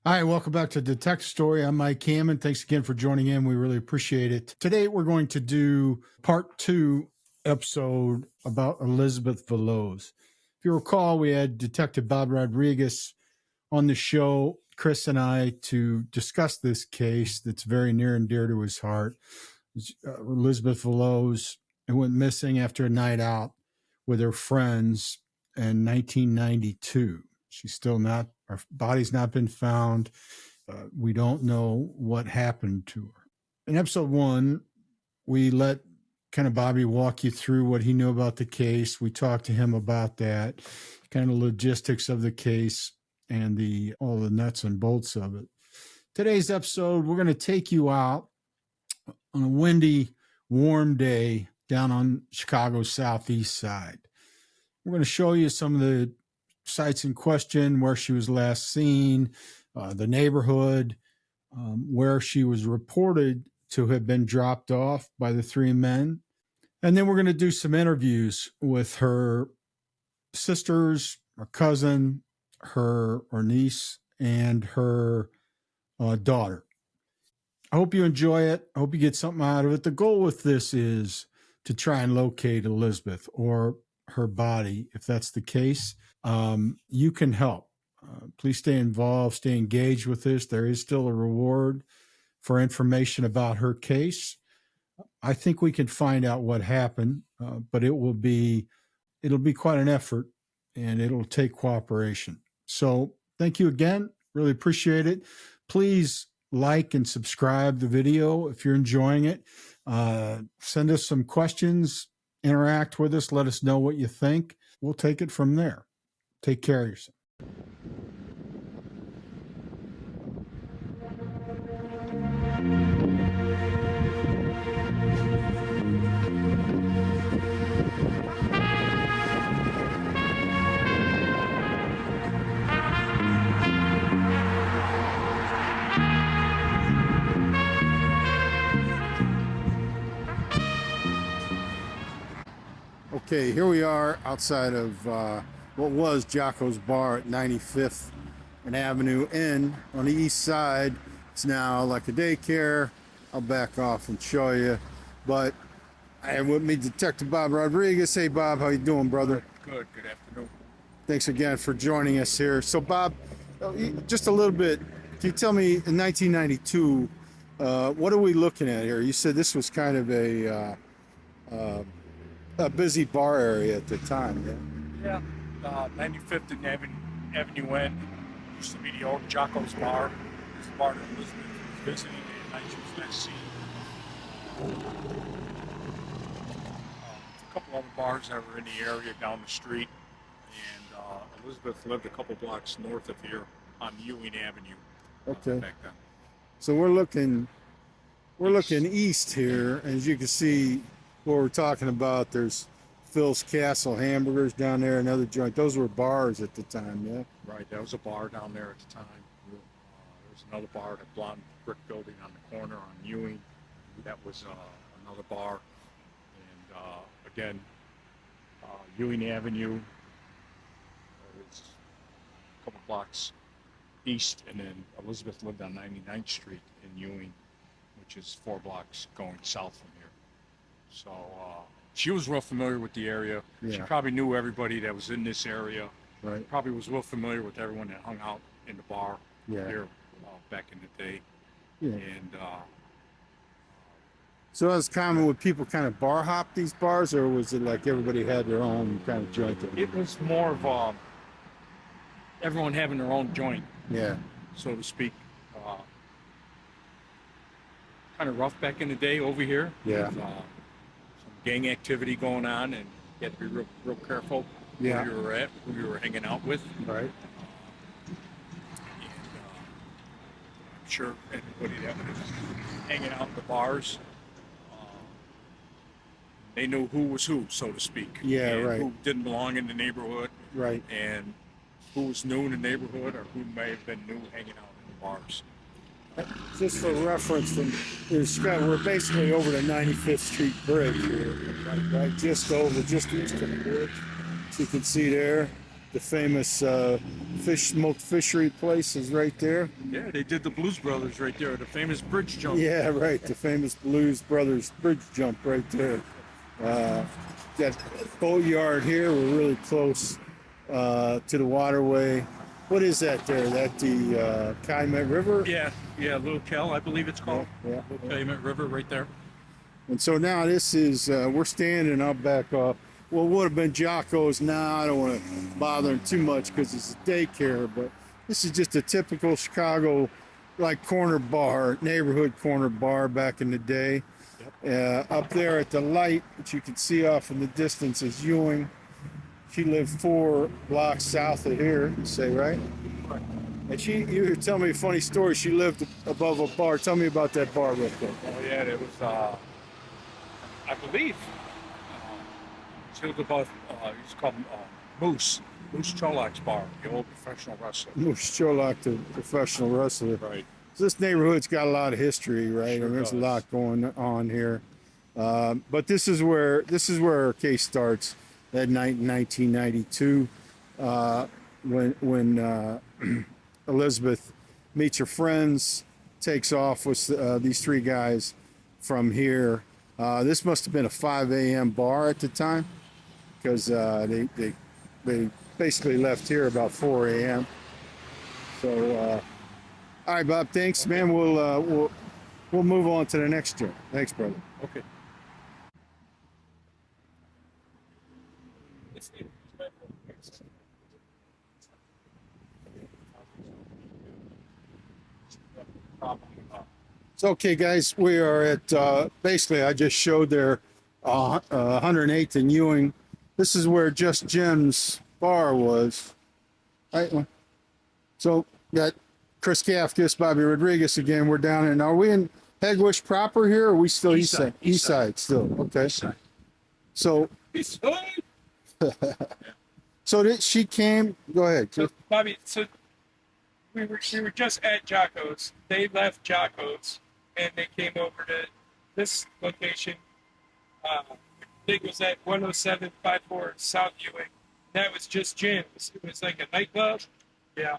Hi, welcome back to Detective Story. I'm Mike Hammond. Thanks again for joining in. We really appreciate it. Today, we're going to do part 2 episode about Elizabeth Veloz. If you recall, we had Detective Bob Rodriguez on the show, Chris and I, to discuss this case that's very near and dear to his heart. Elizabeth Veloz, who went missing after a night out with her friends in 1992. She's still not, her body's not been found. We don't know what happened to her. In episode 1, we let kind of Bobby walk you through what he knew about the case. We talked to him about that, kind of logistics of the case and all the nuts and bolts of it. Today's episode, we're going to take you out on a windy, warm day down on Chicago's southeast side. We're going to show you some of the sites in question, where she was last seen, the neighborhood, where she was reported to have been dropped off by the 3 men. And then we're going to do some interviews with her sisters, her cousin, her niece, and her daughter. I hope you enjoy it. I hope you get something out of it. The goal with this is to try and locate Elizabeth or her body. If that's the case, you can help. Please stay involved, stay engaged with this. There is still a reward for information about her case. I think we can find out what happened, but it'll be quite an effort, and it'll take cooperation. So thank you again. Really appreciate it. Please like and subscribe the video if you're enjoying it. Send us some questions, interact with us, let us know what you think. We'll take it from there. Take care of yourself. Okay, here we are outside of what was Jocko's Bar at 95th and Avenue N on the east side. It's now like a daycare. I'll back off and show you. But I have with me Detective Bob Rodriguez. Hey, Bob, how you doing, brother? Good afternoon. Thanks again for joining us here. So, Bob, just a little bit, can you tell me, in 1992, what are we looking at here? You said this was kind of a busy bar area at the time, yeah? Yeah, 95th and Avenue N used to be the old Jocko's Bar. It was the bar that Elizabeth was visiting the night she was last seen. A couple other bars that were in the area down the street, and Elizabeth lived a couple blocks north of here on Ewing Avenue. Okay. Back then. So we're looking east here, and as you can see, what we're talking about, there's Phil's Castle Hamburgers down there, another joint. Those were bars at the time, yeah? Right, that was a bar down there at the time. There was another bar, the blonde brick building on the corner on Ewing. That was another bar. And again, Ewing Avenue was a couple blocks east, and then Elizabeth lived on 99th Street in Ewing, which is 4 blocks going south from here. So she was real familiar with the area. Yeah. She probably knew everybody that was in this area. Right. Probably was real familiar with everyone that hung out in the bar here back in the day. Yeah. And so it was common, would people kind of bar hop these bars, or was it like everybody had their own kind of joint? It was more of everyone having their own joint, so to speak. Kind of rough back in the day over here. Yeah. With, gang activity going on, and you had to be real careful where you were at, who you were hanging out with. Right. And I'm sure anybody that was hanging out in the bars, they knew who was who, so to speak. Yeah, and right. who didn't belong in the neighborhood. Right. And who was new in the neighborhood, or who may have been new hanging out in the bars. Just for reference, we're basically over the 95th Street Bridge here, right? Just east of the bridge. So you can see there. The famous fish smoked fishery place is right there. Yeah, they did the Blues Brothers right there, the famous bridge jump. Yeah, right. The famous Blues Brothers bridge jump right there. That boatyard here, we're really close to the waterway. What is that there? That the Calumet River? Yeah, Little Cal, I believe it's called. Yeah. Little Calumet River right there. And so now this is, we're standing, I'll back up. Well, it would have been Jocko's. Now I don't want to bother him too much because it's a daycare, but this is just a typical Chicago, like corner bar, neighborhood corner bar back in the day. Up there at the light, which you can see off in the distance, is Ewing. She lived 4 blocks south of here, you say, right? Right. And you were telling me a funny story. She lived above a bar. Tell me about that bar real quick. Oh yeah, it was, I believe, she lived above, he's called Moose Cholak's bar, the old professional wrestler. Moose Cholak, the professional wrestler. Right. So this neighborhood's got a lot of history, right? Sure I mean, there's does. a lot going on here. But this is where our case starts that night in 1992, when Elizabeth meets her friends, takes off with these 3 guys from here. This must have been a 5 a.m. bar at the time, because they basically left here about 4 a.m. So, all right, Bob. Thanks, man. We'll move on to the next joint. Thanks, brother. Okay. So, okay, guys, we are at basically, I just showed there 108th and Ewing. This is where Just Jim's bar was. Right. So, got Chris Kafcas, Bobby Rodriguez again. We're down in. Are we in Hegewisch proper here? Or are we still east side? East side still. Okay. East side. So, East side. so she came. Go ahead. So, Bobby, so we were just at Jocko's. They left Jocko's and they came over to this location. I think it was at 10754 South Ewing. That was Just Jim's. It was like a nightclub. Yeah,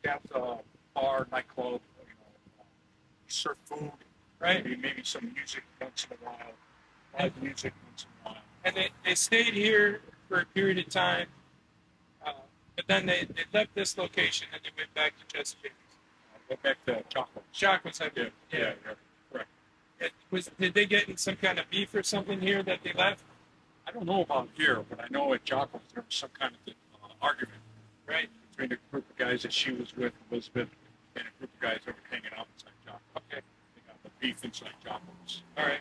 it's a bar, nightclub, serve food, Right. Maybe some music once in a while, live music once in a while. And they stayed here for a period of time. But then they left this location and they went back to Just Jim's. Go back to chocolate. Jocko's, I believe. Yeah, correct. Did they get in some kind of beef or something here that they left? I don't know about here, but I know at Jocko's there was some kind of argument, Right. between a group of guys that she was with, Elizabeth, and a group of guys that were hanging out inside Jocko's. Okay. They got the beef inside Jocko's. All right.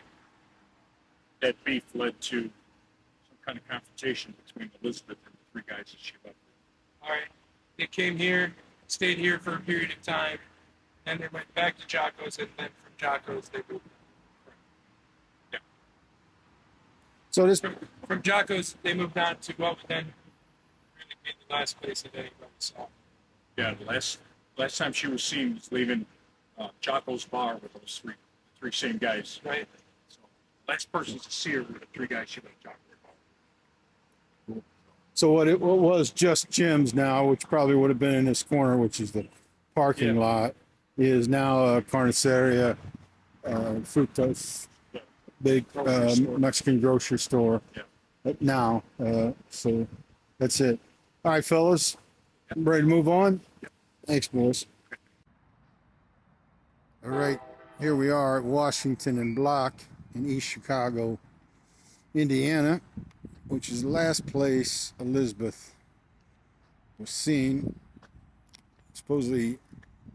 That beef led to some kind of confrontation between Elizabeth and the 3 guys that she left with. All right. They came here, stayed here for a period of time, and they went back to Jocko's, and then from Jocko's they moved. So this. From Jocko's they moved on to what would then really be the last place that anybody saw. Yeah, the last time she was seen was leaving Jocko's bar with those three same guys. Right. So last person to see her were the 3 guys she left Jocko's bar. So what was Just Jim's now, which probably would have been in this corner, which is the parking lot, is now a carniceria, fructose, Yeah. big Grocery store. Mexican grocery store. Yeah. Now, so that's it. All right, fellas, ready to move on? Thanks, boys. All right, here we are at Washington and Block in East Chicago, Indiana, which is the last place Elizabeth was seen. Supposedly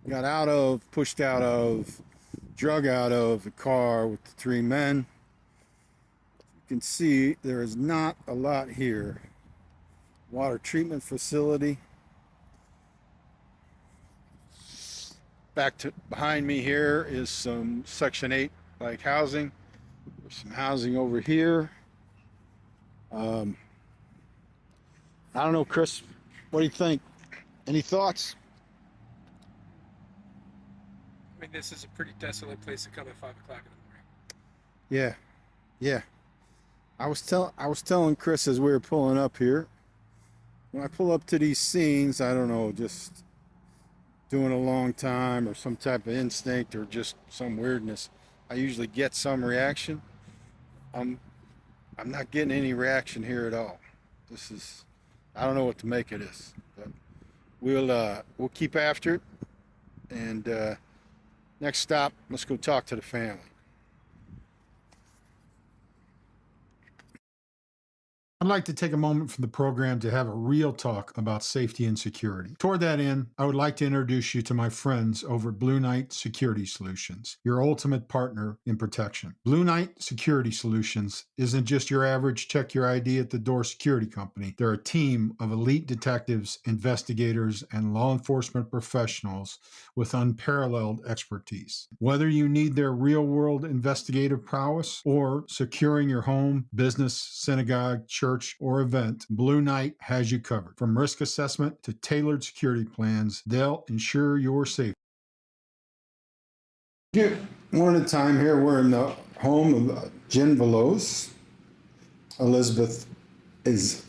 got pushed out of, drug out of the car with the 3 men. You can see there is not a lot here. Water treatment facility. Behind me here is some Section 8 like housing. There's some housing over here. I don't know, Chris. What do you think? Any thoughts? I mean, this is a pretty desolate place to come at 5 o'clock in the morning. Yeah. I was telling Chris as we were pulling up here. when I pull up to these scenes, I don't know, just doing a long time or some type of instinct or just some weirdness, I usually get some reaction. I'm not getting any reaction here at all. This is, I don't know what to make of this, but we'll keep after it. And next stop, let's go talk to the family. I'd like to take a moment from the program to have a real talk about safety and security. Toward that end, I would like to introduce you to my friends over at Blue Knight Security Solutions, your ultimate partner in protection. Blue Knight Security Solutions isn't just your average check your ID at the door security company. They're a team of elite detectives, investigators, and law enforcement professionals with unparalleled expertise. Whether you need their real-world investigative prowess or securing your home, business, synagogue, church, or event, Blue Knight has you covered. From risk assessment to tailored security plans, they'll ensure your safety. One at a time here, we're in the home of Jen Veloz. Elizabeth is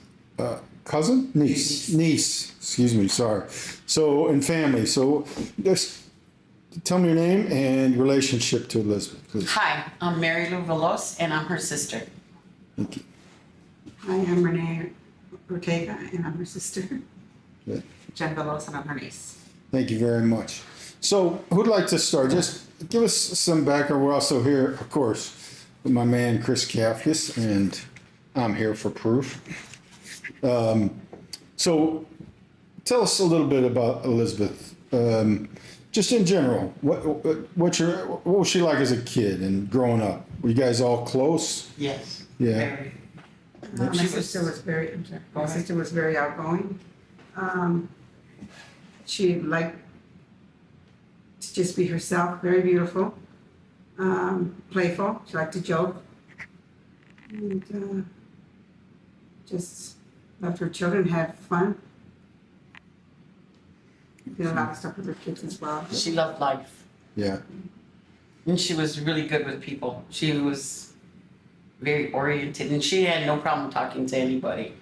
cousin? Niece, excuse me, sorry. So, and family. So, just tell me your name and relationship to Elizabeth, please. Hi, I'm Mary Lou Veloz, and I'm her sister. Thank you. Hi, I'm Renee Ortega, and I'm her sister. Good. Jen Veloz, and I'm her niece. Thank you very much. So, who'd like to start? Just give us some background. We're also here, of course, with my man Chris Kafcas, and I'm here for proof. So, tell us a little bit about Elizabeth. Just in general, what was she like as a kid and growing up? Were you guys all close? Yes. Yeah. Very. My sister was very. My sister was very outgoing. She liked to just be herself. Very beautiful. Playful. She liked to joke. And just loved her children. Had fun. Did a lot of stuff with her kids as well. She loved life, Yeah. and she was really good with people. She was very oriented, and she had no problem talking to anybody.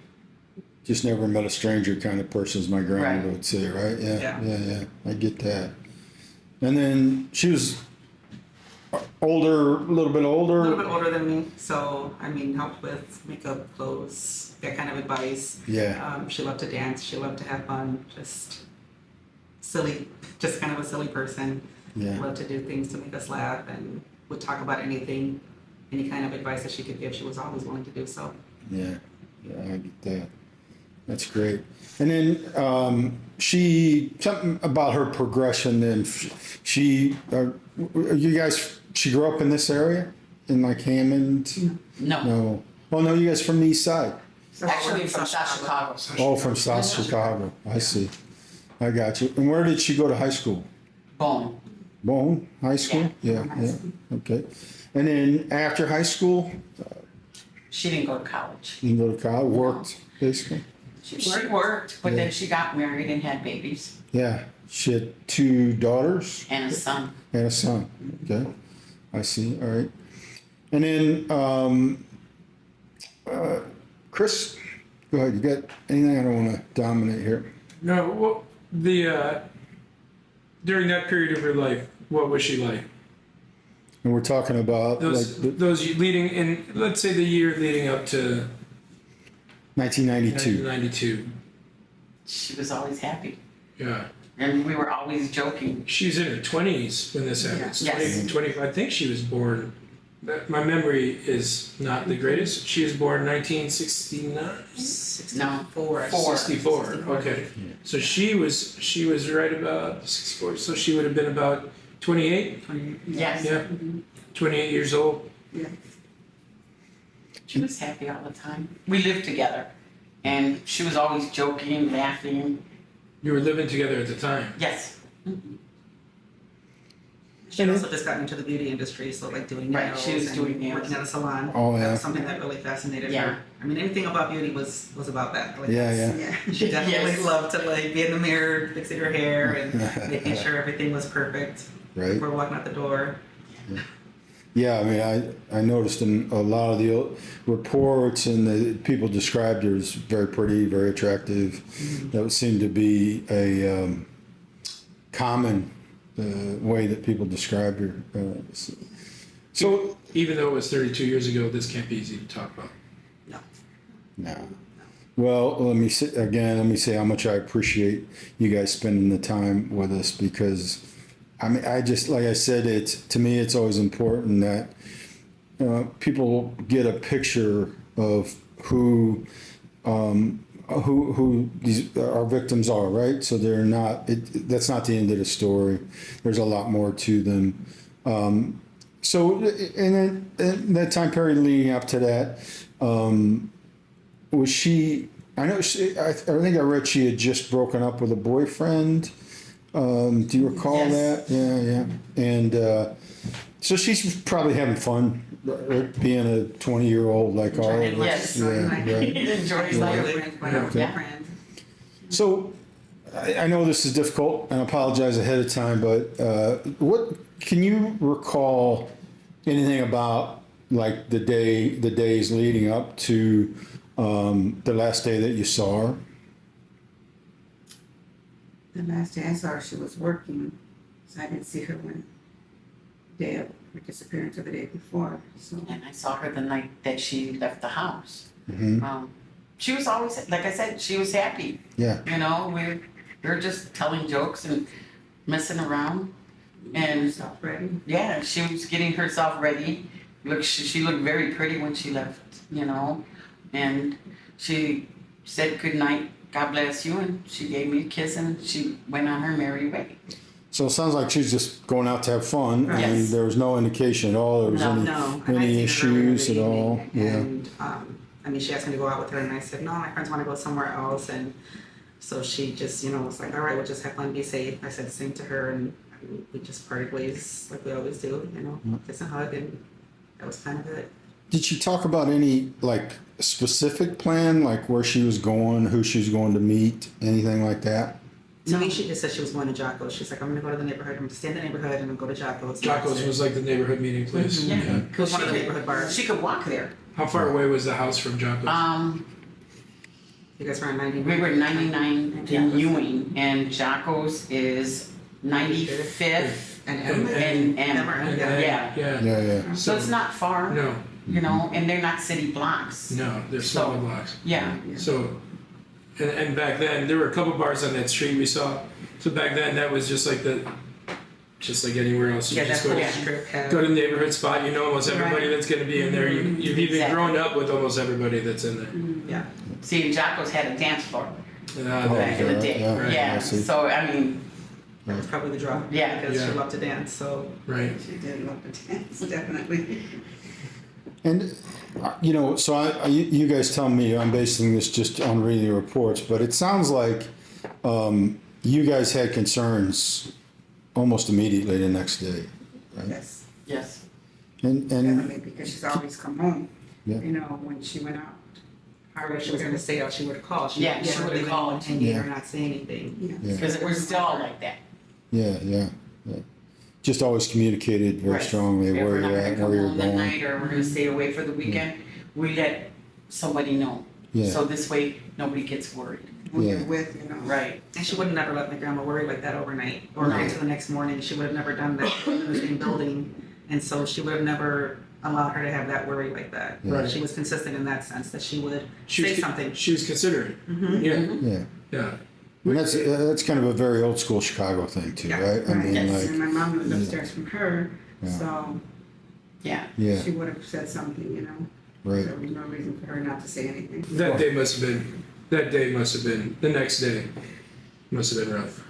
Just never met a stranger kind of person, as my grandmother Right. would say, right? Yeah. Yeah. I get that. And then she was older, a little bit A older. little bit older than me, so I mean, helped with makeup, clothes, that kind of advice. Yeah. She loved to dance. She loved to have fun. Just silly, just kind of a silly person. Yeah. Loved to do things to make us laugh, and would talk about anything, any kind of advice that she could give. She was always willing to do so. Yeah. I get that. That's great. And then something about her progression. Then she grew up in this area, in like Hammond. No, No. Oh no, you guys from the east side. actually from South Chicago. Oh, from South Chicago. I see. I got you. And where did she go to high school? Bone. Bone High School? Yeah. Okay. And then after high school, She didn't go to college. you go to college, worked basically? She worked, but Yeah. then she got married and had babies Yeah. She had 2 daughters and a son. and a son. Okay. I see. All right. And then, Chris, go ahead. You got anything? I don't want to dominate here. No, well, during that period of her life, what was she like? And we're talking about Those like those leading in, let's say the year leading up to 1992. 1992. She was always happy, Yeah. and we were always joking. She was in her 20s when this happened. Yeah. Yes. 20, I think she was born, my memory is not the greatest. She was born 1969? No, 4. 64. Okay. So she was right about 64. So she would have been about 28? yes, Yeah. 28 years old. Yeah. she was happy all the time. We lived together, and she was always joking, laughing. You were living together at the time. Yes, She also just got into the beauty industry, so like doing Right, nails she was and doing nails. working at a salon. Oh, yeah. That was something that really fascinated Yeah. her. I mean, anything about beauty was about that. Like, Yeah. Yeah. She definitely Yes. loved to like be in the mirror, fixing her hair, and making sure everything was perfect Right. before walking out the door. Yeah, I mean, I noticed in a lot of the reports and the people described her as very pretty, very attractive. That would seem to be a common way that people described her. So, Even though it was 32 years ago, this can't be easy to talk about. no. Well, let me say how much I appreciate you guys spending the time with us, because I mean, like I said, to me, it's always important that people get a picture of who our victims are, right? So they're not. That's not the end of the story. There's a lot more to them. So, and then in that time period leading up to that, was she? I know. I think I read she had just broken up with a boyfriend. Do you recall Yes. that? Yeah. And so she's probably having fun, being a 20-year-old like all of us. Yes. Yeah, right. Enjoys Yeah. life. Friends, my old Yeah. friends. So I know this is difficult, and I apologize ahead of time, but what can you recall anything about like the days leading up to the last day that you saw her? The last day I saw her, she was working, so I didn't see her when day of her disappearance or the day before. So And I saw her the night that she left the house. Mm-hmm. She was always, like I said, she was happy. Yeah. You know, we were just telling jokes and messing around. And herself ready. yeah, she was getting herself ready. She looked very pretty when she left, you know. And she said good night, God bless you, and she gave me a kiss and she went on her merry way. So it sounds like she's just going out to have fun, and Yes. there was no indication at all there was No, No, and I any seen her earlier in issues the at all. evening, Yeah. And I mean, she asked me to go out with her, and I said no. My friends want to go somewhere else, and so she just, was like, all right, we'll just have fun, be safe. I said the same to her, and we just parted ways like we always do, kiss and hug, and that was kind of it. Did she talk about any like specific plan, like where she was going, who she was going to meet, anything like that? To me, she just said she was going to Jocko's. She's like, I'm gonna go to the neighborhood. I'm gonna stay in the neighborhood and then go to Jocko's. Jocko's was like the neighborhood meeting place. Yeah. It was one of the neighborhood bars. She could walk there. How far away was the house from Jocko's? You guys were on 99. We were 99 in Ewing, and Jocko's is 95th And and Emerald, And- yeah. Yeah. Yeah. So it's not far, No, and they're not city blocks. no, they're smaller blocks. Yeah. So, and back then, there were a couple bars on that street we saw. So back then, that was just like anywhere else. You Yeah, just that's go, yeah. strip had. go to the neighborhood spot, you know almost everybody Right. that's gonna be in there. You've even Exactly. grown up with almost everybody that's in there. Yeah. See, and Jocko's had a dance floor Oh, back in the day. yeah, right, Yeah. I see. So I mean, That was probably the draw. Yeah. Because Yeah. she loved to dance, so Right. she did love to dance, definitely. And so you guys tell me, I'm basing this just on reading the reports, but it sounds like you guys had concerns almost immediately the next day, right? Yes, yes. And definitely, because she's always come home, Yeah. when she went out. Or if she was gonna stay out, she would have called. Yeah, she never would've even called. intended Yeah. or not say anything. Yeah. Because we're still like that. yeah. Just always communicated very Right. strongly If where we're not you're gonna at, come where you're home that going. night or we're gonna stay away for the weekend, we let somebody know. Yeah. So this way, nobody gets worried. When Yeah. you're with, Right. And she would have never let my grandma worry like that overnight or No. until the next morning. She would have never done that in the same building. And so she would have never allowed her to have that worry like that. Yeah. Right. She was consistent in that sense that she would She say was, something. She was considerate. Mhm. Yeah. Yeah. Yeah. And that's kind of a very old school Chicago thing too, Yeah, right? I mean, Yes. And my mom lived upstairs from her, Yeah. so Yeah. yeah, she would have said something, right. There was no reason for her not to say anything. That day must have been, the next day must have been rough.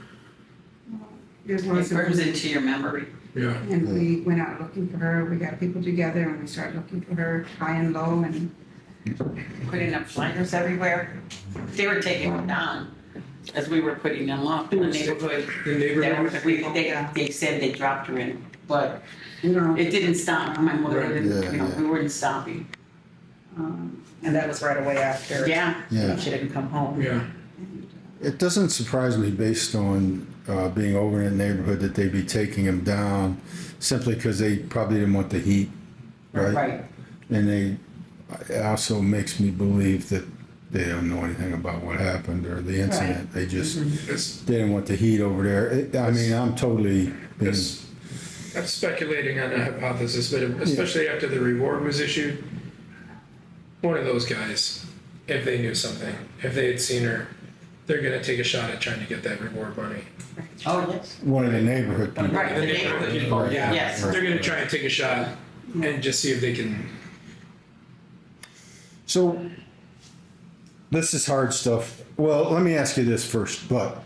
It It was, burns into your memory. Yeah. and we went out looking for her. We got people together and we started looking for her high and low, and Putting up flyers everywhere. They were taking them down as we were putting them up in the neighborhood. The neighborhood. They said they dropped her in, but you know, it didn't stop. My mother Right. didn't, Yeah, yeah. we weren't stopping. and that was right away after. Yeah. Yeah. She didn't come home. Yeah. It doesn't surprise me based on being over in the neighborhood that they'd be taking him down simply because they probably didn't want the heat right? Right. And it also makes me believe that they don't know anything about what happened or the incident. They just It's- they didn't want the heat over there. I mean, I'm totally being, it's- I'm speculating on a hypothesis, but especially after the reward was issued, one of those guys, if they knew something, if they had seen her, they're gonna take a shot at trying to get that reward money. Oh, yes. one of the neighborhood people. Right, the neighborhood people, Right. yeah. Yes. Right. They're gonna try and take a shot and just see if they can. So this is hard stuff. Well, let me ask you this first, but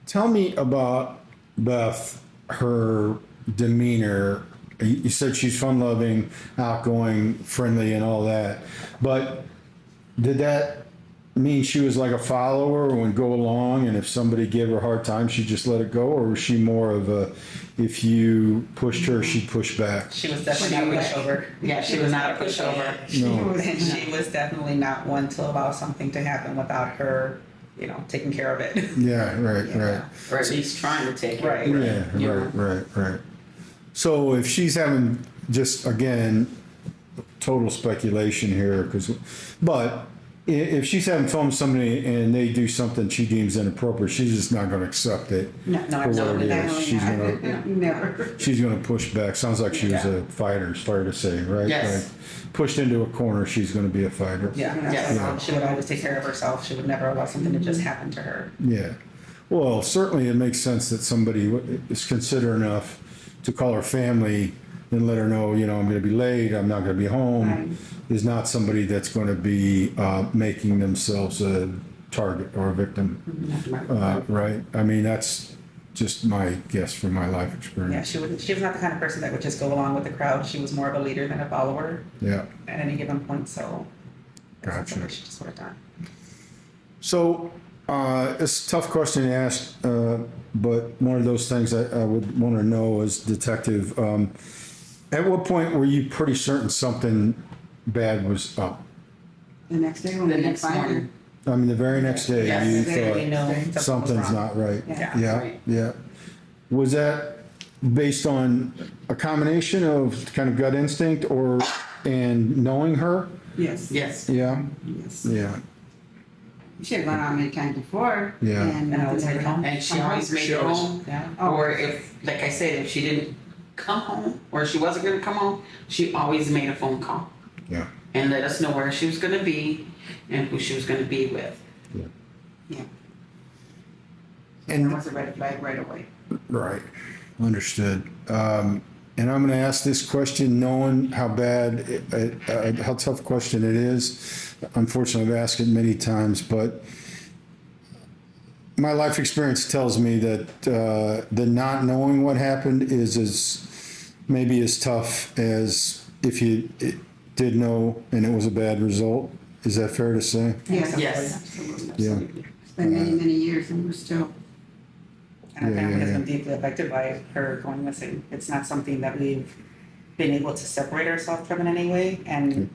tell me about Beth, her demeanor. You said she's fun loving, outgoing, friendly, and all that. But did that mean she was like a follower and would go along, and if somebody gave her a hard time, she'd just let it go? Or was she more of a, if you pushed her, she'd push back? She was definitely not a pushover. Yeah, she was not a pushover. No. And she was definitely not one to allow something to happen without her, taking care of it. Yeah, right, right. Or at least trying to take it. Right. Yeah, You right. So if she's having, just again, total speculation here, but if she's having fun with somebody and they do something she deems inappropriate, she's just not going to accept it. No, for what absolutely it is. not. She's gonna, Never. she's going to push back. Sounds like she was Yeah. a fighter. It's fair to say, right? Yes. Like, pushed into a corner, she's going to be a fighter. Yeah, Yes. she would always take care of herself. She would never allow something to just happen to her. Yeah. Well, certainly it makes sense that somebody is considerate enough to call her family and let her know, I'm going to be late, I'm not going to be home, Right. is not somebody that's going to be making themselves a target or a victim, right? I mean, that's just my guess from my life Yeah, experience. she was not the kind of person that would just go along with the crowd. She was more of a leader than a follower Yeah. at any given point. So that's Gotcha. something she just would have done. So it's a tough question to ask, but one of those things I would want to know as detective, at what point were you pretty certain something bad was up? The next day when The we didn't next find her. morning. I mean, the very next day, Yes, you The day we thought know something was something's wrong. not right. Yeah. Yeah, Right. yeah. Was that based on a combination of kind of gut instinct and knowing her? Yes. Yes. Yeah, Yes. yeah, She had gone out many times before. Yeah. And And always made it home. And she always made She it always- home. Yeah. Or if, like I said, if she didn't come home or she wasn't going to come home, she always made a phone call yeah. and let us know where she was going to be and who she was going to be with. Yeah. And There was a red flag right away. right, understood. And I'm going to ask this question, knowing how how tough a question it is. Unfortunately, I've asked it many times, but my life experience tells me that the not knowing what happened is maybe as tough as if you did know and it was a bad result. Is that fair to say? Yes. Yes. Absolutely. Yeah. It's been many, many years and we're still. And our Yeah, family yeah, has yeah. been deeply affected by her going missing. It's not something that we've been able to separate ourselves from in any way. And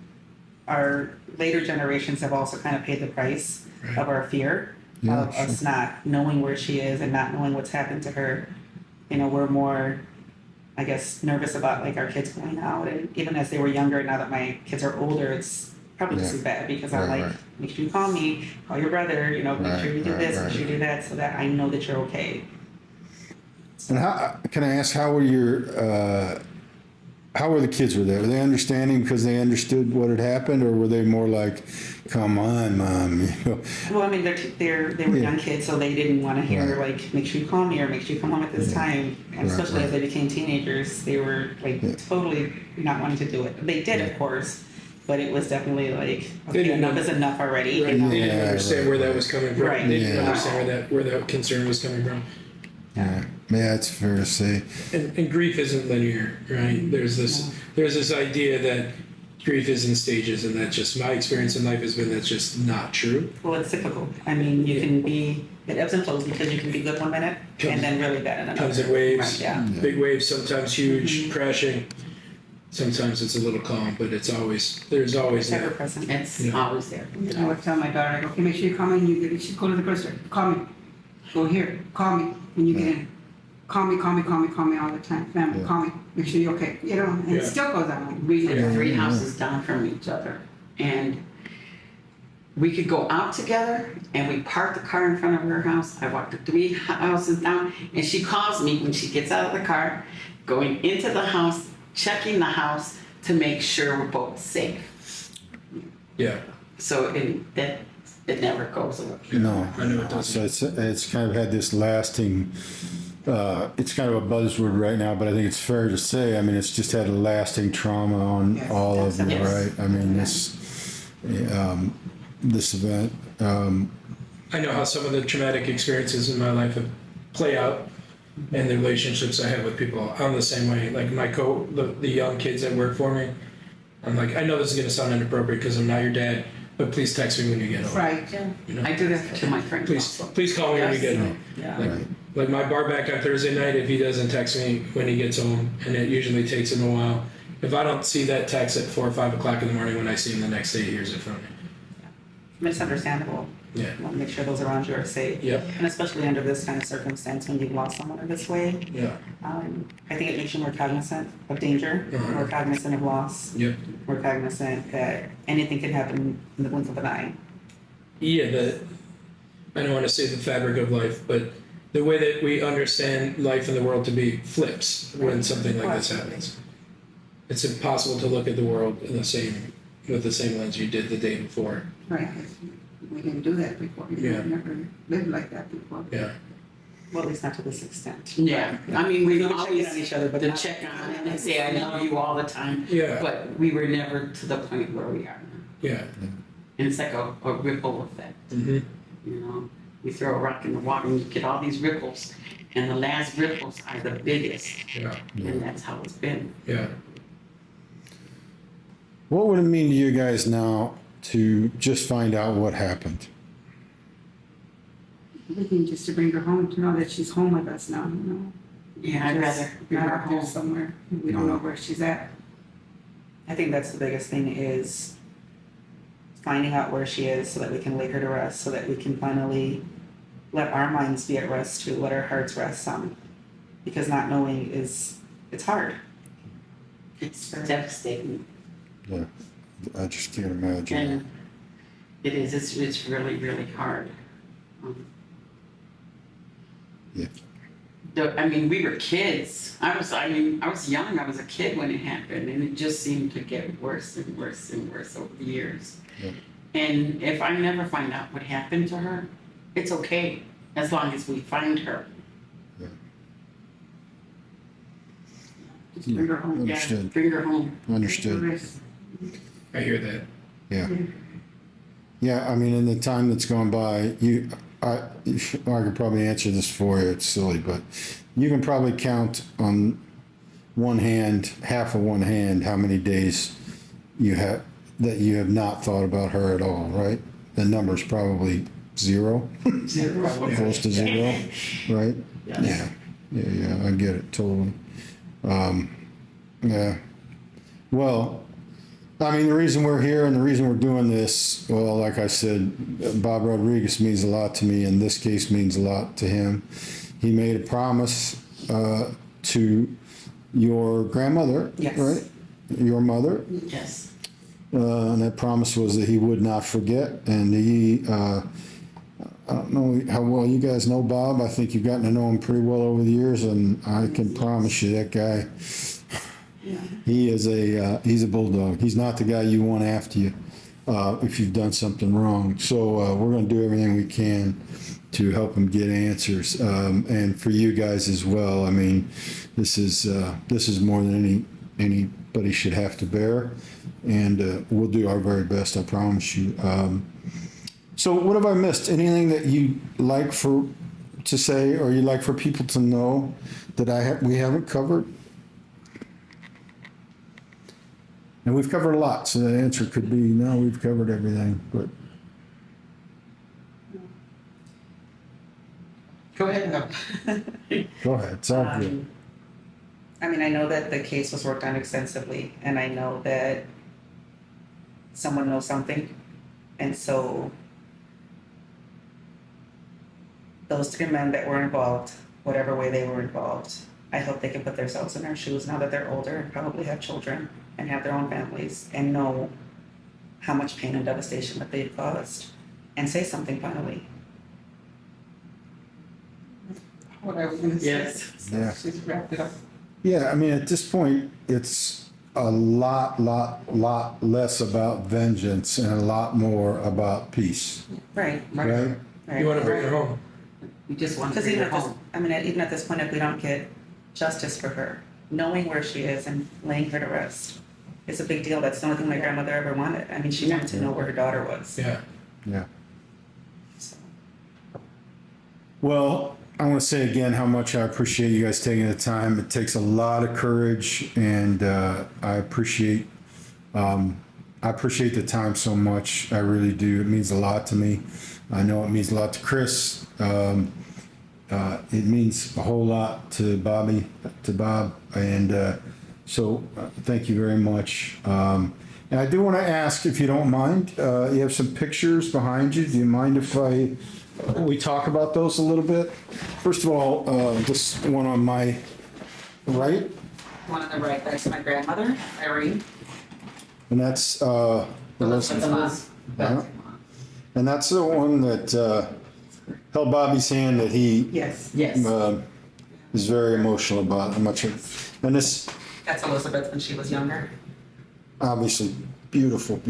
our later generations have also kind of paid the price of our fear Yeah, of us not knowing where she is and not knowing what's happened to her. We're more, I guess, nervous about like our kids going out. And even as they were younger, now that my kids are older, it's probably just Yeah. as bad because I'm Right, like, right. make sure you call me, call your brother, make Right, sure you do right, this, right. make sure you do that so that I know that you're okay. And can I ask, how were the kids with that? Were they understanding because they understood what had happened, or were they more like, "Come on, mom"? Well, I mean, they were Yeah. young kids, so they didn't want to hear Right. like, make sure you call me or make sure you come home at this time. And Right, especially right. as they became teenagers, they were like Yeah. totally not wanting to do it. They did, Yeah. of course, but it was definitely like, They okay, didn't enough know. is enough already. Right. You know? They didn't Yeah, understand right, where that right. was coming from. Right. They didn't Yeah. understand where that concern was coming from. Yeah, it's fair to say. And grief isn't linear, right? There's this idea that grief is in stages, and that's just my experience in life has been that's just not true. Well, it's cyclical. I mean, you can be, it ebbs and flows because you can be good one minute and then really bad in another. Comes in waves, Right, yeah. big waves, sometimes huge, crashing. Sometimes it's a little calm, but there's always It's ever that. present. It's Yeah. always there. I would tell my daughter, I go, okay, make sure you call me when you get in. She'd go to the grocery store. Call me. Go here. Call me when you get in. call me all the time. Family, Yeah. call me, make sure you're okay. You know, and it Yeah. still goes on. We live Yeah. 3 houses down from each other, and we could go out together, and we park the car in front of her house. I walk the 3 houses down, and she calls me when she gets out of the car, going into the house, checking the house to make sure we're both safe. Yeah. So it never goes away. No, I know it doesn't. so it's kind of had this lasting. It's kind of a buzzword right now, but I think it's fair to say. I mean, it's just had a lasting trauma on Yes, all of you, yes. right? I mean, this event. I know how some of the traumatic experiences in my life have play out and the relationships I have with people. I'm the same way. Like the young kids that work for me, I'm like, I know this is going to sound inappropriate because I'm not your dad, but please text me when you get home. Right. You know? I do that to my friends Please, also. please call me when you Yes. get home. Yeah. Like, Right. like my bar back on Thursday night, if he doesn't text me when he gets home, and it usually takes him a while, if I don't see that text at 4 or 5 o'clock in the morning when I see him the next day, he hears it from me. It's understandable. Yeah. You want to make sure those around you are safe. Yep. And especially under this kind of circumstance when you've lost someone in this way, Yeah. I think it makes you more cognizant of danger, more cognizant of loss, Yep. more cognizant that anything can happen in the blink of an eye. Yeah. I don't want to say the fabric of life, but the way that we understand life in the world to be flips when something like this happens. It's impossible to look at the world with the same lens you did the day before. Right. We didn't do that before. We Yeah. never lived like that before. Yeah. Well, at least not to this extent. Yeah, I mean, we We check always in on each other, but to not- check on it and say, I love you all the time. Yeah. But we were never to the point where we are now. Yeah. And it's like a ripple effect, Mm-hmm. you know? You throw a rock in the water and you get all these ripples, and the last ripples are the biggest, Yeah. and that's how it's been. Yeah. What would it mean to you guys now to just find out what happened? Everything just to bring her home, to know that she's home with us now, you know. Yeah, I'd Just rather bring not her out there home. somewhere. We don't know where she's at. I think that's the biggest thing is finding out where she is so that we can lay her to rest, so that we can finally let our minds be at rest too, let our hearts rest some. Because not knowing it's hard. It's devastating, Yeah, I just can't imagine. and it is, it's really, really hard. Yeah. I mean, we were kids. I was young. I was a kid when it happened, and it just seemed to get worse and worse and worse over the years. Yeah. And if I never find out what happened to her, it's okay, as long as we find her. Just bring her home. Understood. Yeah, bring her home. Understood. Rest. I hear that. Yeah. Yeah, I mean, in the time that's gone by, I could probably answer this for you. It's silly, but you can probably count on one hand, half of one hand, how many days you have not thought about her at all, right? The number's probably zero, close to zero, right? Yes. Yeah, I get it totally. Yeah. Well, I mean, the reason we're here and the reason we're doing this, well, like I said, Bob Rodriguez means a lot to me, and this case means a lot to him. He made a promise to your grandmother, Yes. right? Your mother, Yes. and that promise was that he would not forget. And he, I don't know how well you guys know Bob. I think you've gotten to know him pretty well over the years, and I can promise you that guy. He is he's a bulldog. He's not the guy you want after you if you've done something wrong. So we're going to do everything we can to help him get answers, and for you guys as well. I mean, this is more than anybody should have to bear, and we'll do our very best. I promise you. So what have I missed? Anything that you'd like to say, or you'd like for people to know that we haven't covered? And we've covered a lot, so the answer could be no, we've covered everything, but Go ahead. go ahead, it's all good. I mean, I know that the case was worked on extensively, and I know that someone knows something, and so those 3 men that were involved whatever way they were involved. I hope they can put themselves in our shoes now that they're older and probably have children and have their own families and know how much pain and devastation that they've caused and say something finally. What I was gonna say. Yes. So Yeah. she's wrapped it up. Yeah, I mean, at this point, it's a lot less about vengeance and a lot more about peace, Right. right? Right. You want to bring her home. You just want to Because bring even her at this, home. I mean, even at this point, if we don't get justice for her, knowing where she is and laying her to rest, it's a big deal. That's the only thing my grandmother ever wanted. I mean, she wanted to know where her daughter was. Yeah. Yeah. So, Well, I want to say again how much I appreciate you guys taking the time. It takes a lot of courage, and I appreciate the time so much. I really do. It means a lot to me. I know it means a lot to Chris. It means a whole lot to Bob, and so thank you very much. And I do want to ask, if you don't mind, you have some pictures behind you. Do you mind if we talk about those a little bit? First of all, this one on my right, one on the right, that's my grandmother, Irene. and that's Elizabeth Elizabeth. Veloz. And that's the one that held Bobby's hand that he Yes, Yes. is very emotional about. How much, and this that's Elizabeth when she was younger. obviously beautiful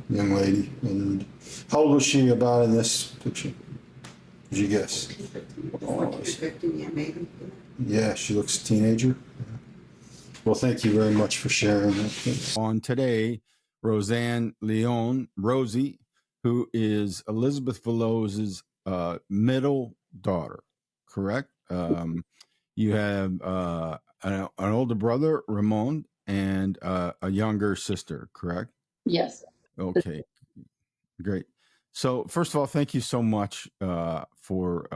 young lady. And how old was she about in this picture? Did you guess? 14, 15, yeah, maybe. Yeah, she looks a teenager. Well, thank you very much for sharing that. On today, Roseanne Leon, Rosie, who is Elizabeth Veloz's middle daughter, correct? You have an older brother, Ramon, and a younger sister, correct? Yes. Okay, great. So first of all, thank you so much for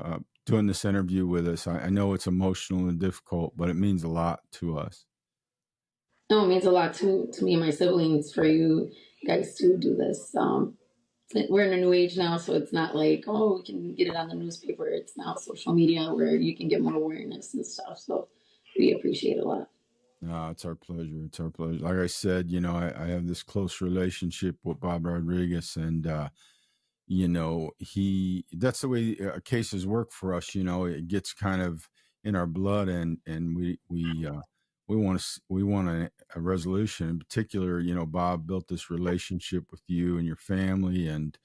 doing this interview with us. I know it's emotional and difficult, but it means a lot to us. No, it means a lot to me and my siblings for you guys to do this. We're in a new age now, so it's not like, oh, we can get it on the newspaper. It's now social media where you can get more awareness and stuff. So we appreciate it a lot. No, it's our pleasure. It's our pleasure. Like I said, you know, I have this close relationship with Bob Rodriguez, and you know, that's the way cases work for us. You know, it gets kind of in our blood, and we want a resolution. In particular, you know, Bob built this relationship with you and your family, and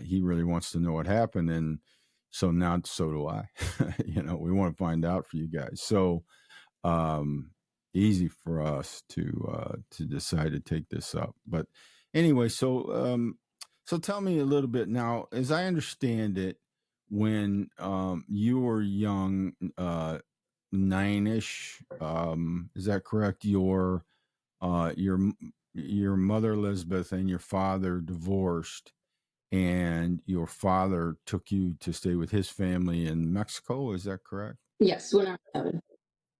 he really wants to know what happened, and so now so do I. You know, we want to find out for you guys. So easy for us to decide to take this up. But anyway, so tell me a little bit now. As I understand it, when you were young, 9-ish, is that correct? Your mother Elizabeth and your father divorced, and your father took you to stay with his family in Mexico. Is that correct? Yes, when I was 7.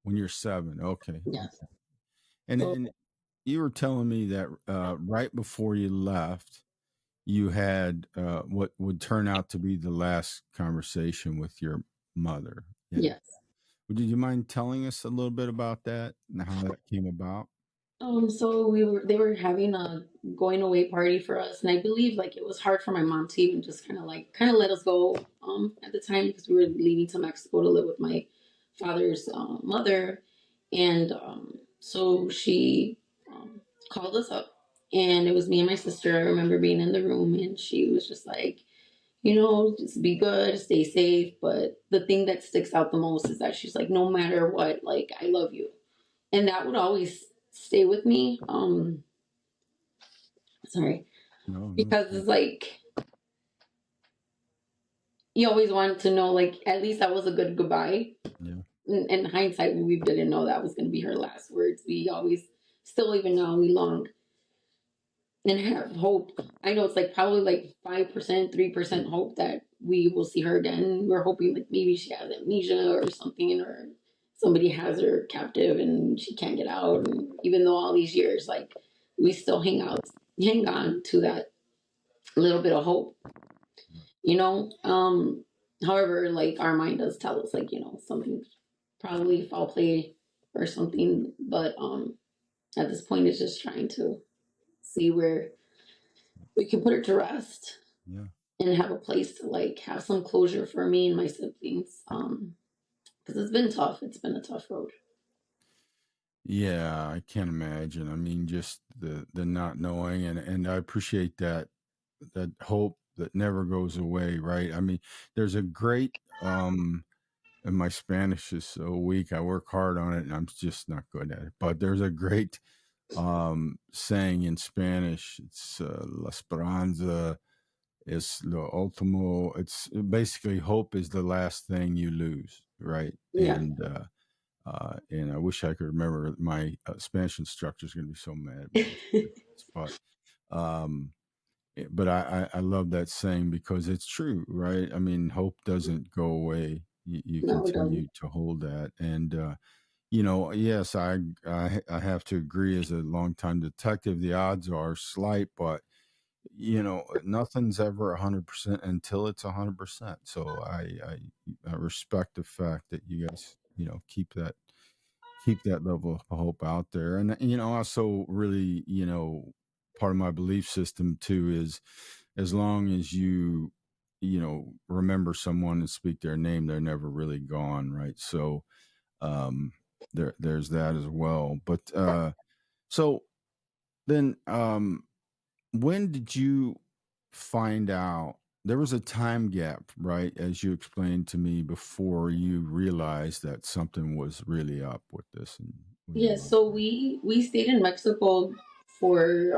When you're 7, okay. Yes. And So- then you were telling me that right before you left, you had what would turn out to be the last conversation with your mother. Yeah. Yes. Would you mind telling us a little bit about that and how that came about? So they were having a going away party for us, and I believe like it was hard for my mom to even just kind of let us go at the time because we were leaving to Mexico to live with my father's mother, and so she called us up, and it was me and my sister. I remember being in the room, and she was just like, you know, just be good, stay safe. But the thing that sticks out the most is that she's like, no matter what, like, I love you. And that would always stay with me. Sorry. No. Because it's like, you always wanted to know, like, at least that was a good goodbye. Yeah. In hindsight, we didn't know that was going to be her last words. We always, still even now, we long and have hope. I know it's like probably like 5%, 3% hope that we will see her again. We're hoping like maybe she has amnesia or something, or somebody has her captive and she can't get out. And even though all these years, like, we still hang on to that little bit of hope, you know. However, like our mind does tell us, like, something, probably foul play or something. But at this point, it's just trying to see where we can put it to rest Yeah. and have a place to like have some closure for me and my siblings. Because it's been tough. It's been a tough road. Yeah, I can't imagine. I mean, just the not knowing, and I appreciate that hope that never goes away, right? I mean, there's a great and my Spanish is so weak. I work hard on it and I'm just not good at it. But there's a great saying in Spanish. It's La Esperanza es lo último. It's basically hope is the last thing you lose, right? Yeah. And I wish I could remember. My Spanish instructor is going to be so mad at me after this, um, but I love that saying because it's true, right? I mean, hope doesn't go away. You No, it continue doesn't. to hold that, and yes, I have to agree. As a longtime detective, the odds are slight, but nothing's ever 100% until it's 100%. So I respect the fact that you guys keep that level of hope out there. And also really, part of my belief system too is as long as remember someone and speak their name, they're never really gone, right? So there's that as well. But so then when did you find out there was a time gap, right? As you explained to me before you realized that something was really up with this and when you Yeah, went so there. we stayed in Mexico for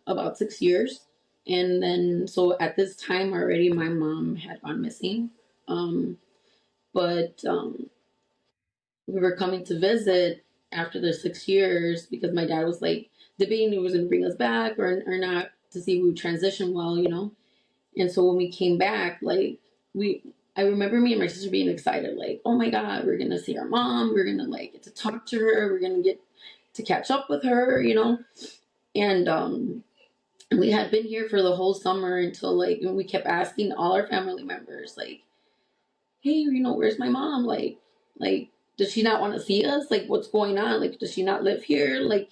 about 6 years, and then so at this time already, my mom had gone missing. Um, but we were coming to visit after the 6 years because my dad was like debating if he was going to bring us back or not to see if we would transition well. And so when we came back, like I remember me and my sister being excited, like, oh my God, we're gonna see our mom, we're gonna like get to talk to her, we're gonna get to catch up with her. And we had been here for the whole summer until like we kept asking all our family members, like, hey, where's my mom? Like, does she not want to see us? Like, what's going on? Like, does she not live here? Like,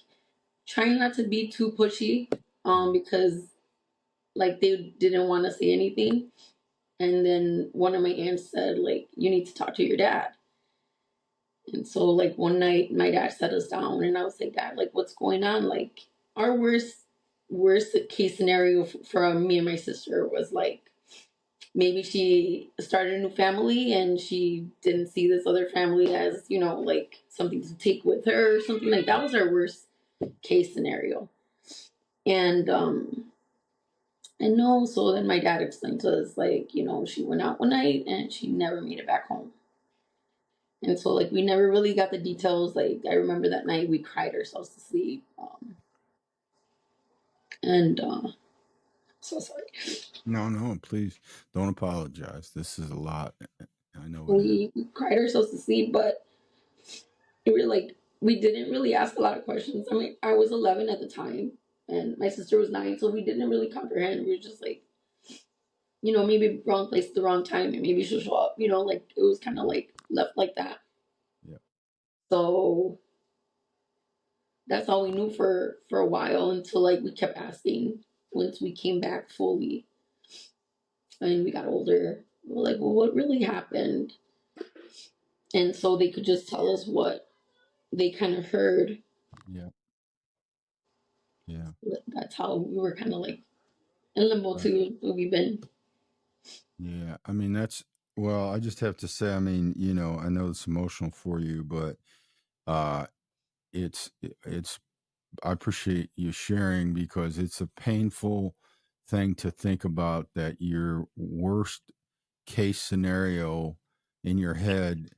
trying not to be too pushy, because like they didn't want to say anything. And then one of my aunts said, like, you need to talk to your dad. And so, like, one night, my dad sat us down, and I was like, Dad, like, what's going on? Like, our worst case scenario for me and my sister was like maybe she started a new family and she didn't see this other family as like something to take with her or something. Like, that was our worst case scenario. And no, so then my dad explained to us, like, she went out one night and she never made it back home. And so, like, we never really got the details. Like, I remember that night we cried ourselves to sleep. And so sorry. No, please don't apologize. This is a lot. I know it is. We cried ourselves to sleep, but we didn't really ask a lot of questions. I mean, I was 11 at the time, and my sister was 9, so we didn't really comprehend. We were just like, maybe wrong place at the wrong time, and maybe she'll show up. Like, it was kind of like left like that. Yeah. So that's all we knew for a while until like we kept asking once we came back fully and we got older. We were like, well, what really happened? And so they could just tell us what they kind of heard. Yeah. Yeah. That's how we were kind of like in limbo Right. too. We've been. Yeah. I mean, well, I just have to say, I mean, I know it's emotional for you, but uh it's I appreciate you sharing because it's a painful thing to think about that your worst case scenario in your head,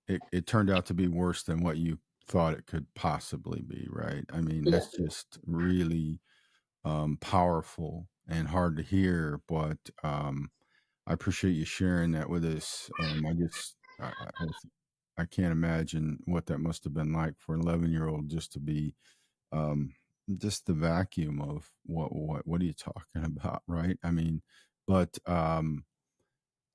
it turned out to be worse than what you thought it could possibly be, right? I mean, Yeah. that's just really powerful and hard to hear, but I appreciate you sharing that with us. I can't imagine what that must have been like for an 11-year-old just to be um, just the vacuum of what are you talking about, right? I mean, but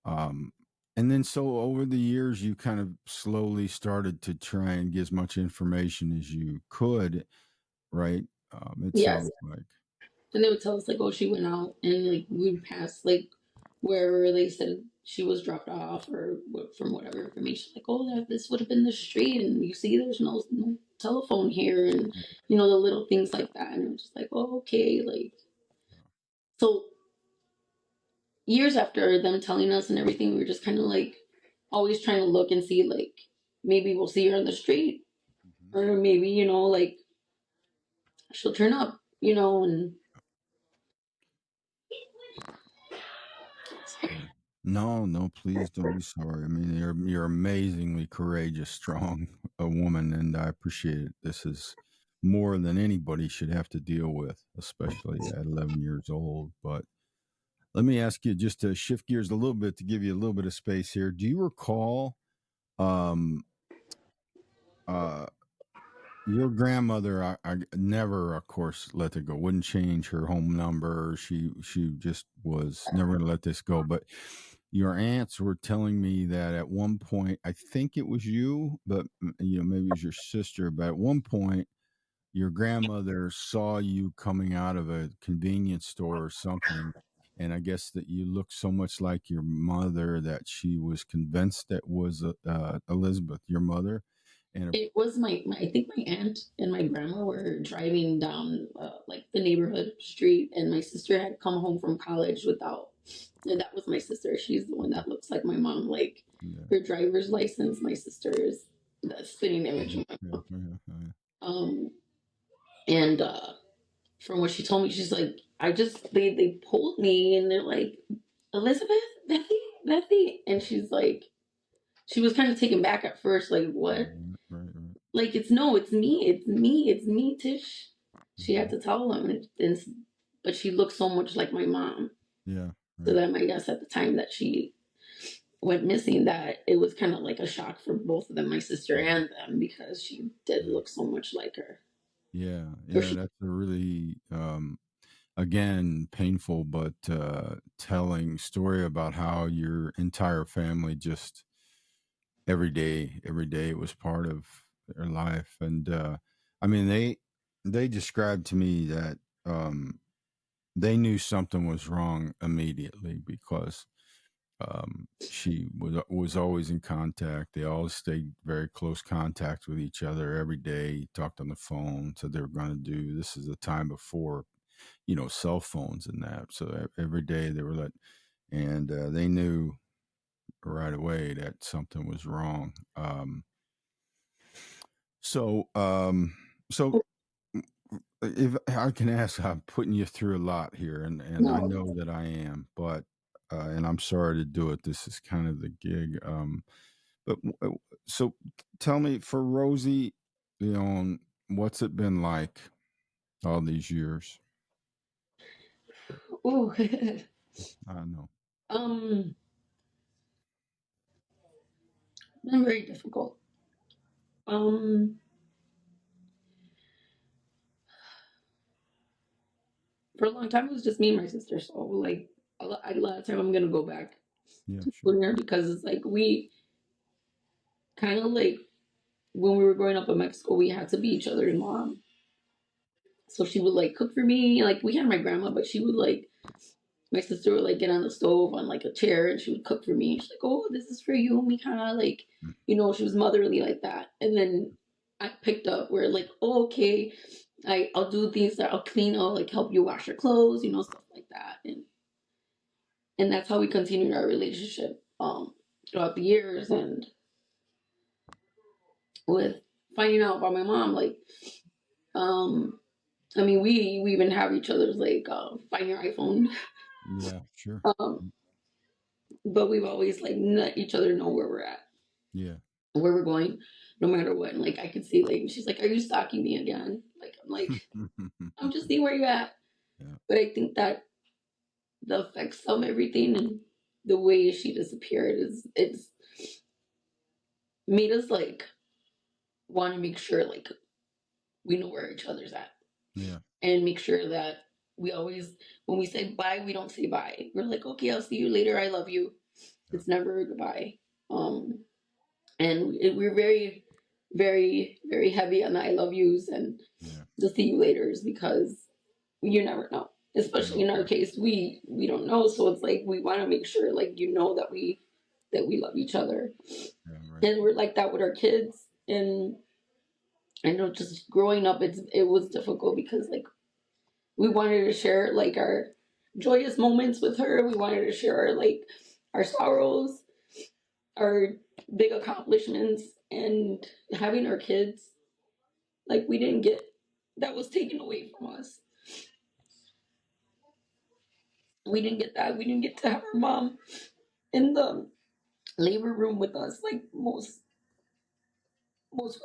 And then so over the years, you kind of slowly started to try and get as much information as you could, right? It Yes. sounds like. And they would tell us like, oh, she went out, and like we would pass like wherever they said she was dropped off, or from whatever information, like, oh, this would have been the street, and you see, there's no telephone here, and the little things like that, and it was just like, oh, okay, like so. Years after them telling us and everything, we were just kind of like always trying to look and see like maybe we'll see her on the street, Mhm. or maybe like she'll turn up, and Yeah. No, no, please don't be sorry. I mean, you're amazingly courageous, strong a woman, and I appreciate it. This is more than anybody should have to deal with, especially at 11 years old. But let me ask you, just to shift gears a little bit, to give you a little bit of space here. Do you recall um, uh, your grandmother? I never, of course, let it go. Wouldn't change her home number. She just was never going to let this go. But your aunts were telling me that at one point, I think it was you, but maybe it was your sister. But at one point, your grandmother saw you coming out of a convenience store or something, and I guess that you looked so much like your mother that she was convinced that was Elizabeth, your mother. And it was I think my aunt and my grandma were driving down like the neighborhood street, and my sister had come home from college without, and that was my sister. She's the one that looks like my mom. Like yeah, her driver's license, my sister is the spinning image of my yeah, mom. yeah. Um, and from what she told me, she's like, I just they pulled me, and they're like, Elizabeth, Bethy, and she's like, she was kind of taken back at first, like, what? Right. Like, it's me, Tish. She had Mhm. to tell him, but she looked so much like my mom. Yeah, So right. then I guess at the time that she went missing, that it was kind of like a shock for both of them, my sister and them, because she did Yeah, look so much like her. Or yeah. she, That's a really again painful but telling story about how your entire family just every day it was part of their life. And I mean, they described to me that um they knew something was wrong immediately because she was always in contact. They always stayed very close contact with each other every day, talked on the phone, said they were going to do this. Is the time before cell phones and that, so every day they were and they knew right away that something was wrong. So if I can ask, I'm putting you through a lot here, and I no, know that I am, but and I'm sorry to do it. This is kind of the gig. But so tell me, for Rosie, what's it been like all these years? ooh, I know. um, been very difficult. Um, for a long time, it was just me and my sister. So like a lot of time, I'm gonna go back Yeah, to sure. her, because it's like we kind of like when we were growing up in Mexico, we had to be each other's mom. So she would like cook for me. Like we had my grandma, but she would like my sister would like get on the stove on like a chair, and she would cook for me. She's like, "Oh, this is for you, Mika." Like, Mm. she was motherly like that. And then I picked up where like, oh, okay, I'll do things, that I'll clean, I'll like help you wash your clothes, stuff like that. And that's how we continued our relationship throughout the years. And with finding out about my mom, like um I mean, we even have each other's like find your iPhone. Yeah, sure. um but we've always like let each other know where we're at, Yeah. where we're going, no matter what. And like I could see, like, she's like, "Are you stalking me again?" Like I'm like, "I'm just seeing where you're at." Yeah. But I think that the effects of everything and the way she disappeared it's made us like want to make sure like we know where each other's at, Yeah. and make sure that we always, when we say bye, we don't say bye. We're like, okay, I'll see you later. I love you. It's never a goodbye. And we're very, very, very heavy on the I love yous and Yeah. the see you laters because you never know. Especially in our case, we don't know, so it's like we want to make sure, like, that we love each other, Yeah, right. and we're like that with our kids. And I know just growing up, it was difficult because like we wanted to share like our joyous moments with her. We wanted to share our sorrows, our big accomplishments, and having our kids. Like we didn't get that was taken away from us. We didn't get that. We didn't get to have our mom in the labor room with us like most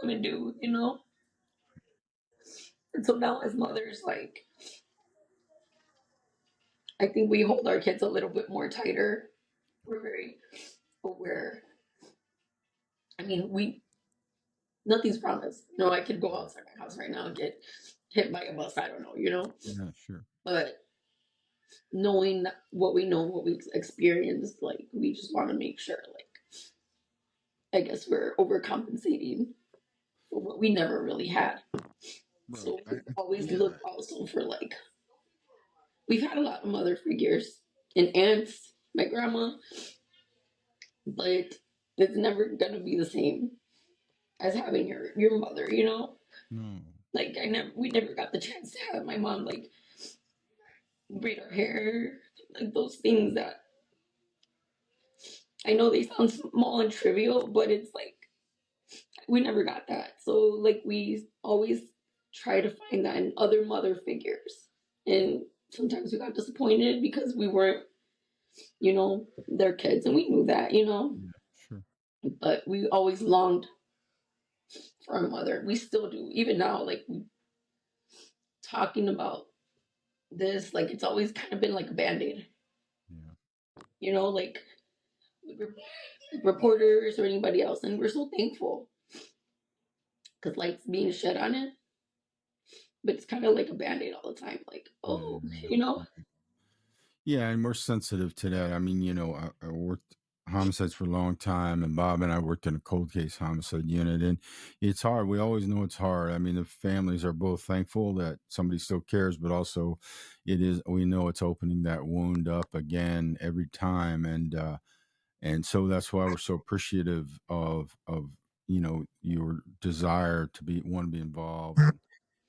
women do. And so now as mothers, like I think we hold our kids a little bit more tighter. We're very aware. I mean, nothing's promised. I could go outside my house right now and get hit by a bus. I don't know. Yeah, sure. But knowing what we know, what we've experienced, like we just want to make sure, like I guess we're overcompensating for what we never really had. Well, So we always yeah. look also for like we've had a lot of mother figures and aunts, my grandma, but it's never gonna be the same as having your mother. No. Like we never got the chance to have my mom like braid our hair, like those things that I know they sound small and trivial, but it's like we never got that. So like we always try to find that in other mother figures. And sometimes we got disappointed because we weren't, their kids and we knew that. Yeah, sure. But we always longed for a mother. We still do. Even now, like talking about this, like it's always kind of been like a band-aid. Yeah. Like reporters or anybody else. And we're so thankful because light's being shed on it. But it's kind of like a band-aid all the time. Like, Yeah. Yeah, and we're sensitive to that. I mean, I worked homicides for a long time, and Bob and I worked in a cold case homicide unit, and it's hard. We always know it's hard. I mean, the families are both thankful that somebody still cares, but also we know it's opening that wound up again every time, and so that's why we're so appreciative of your desire to want to be involved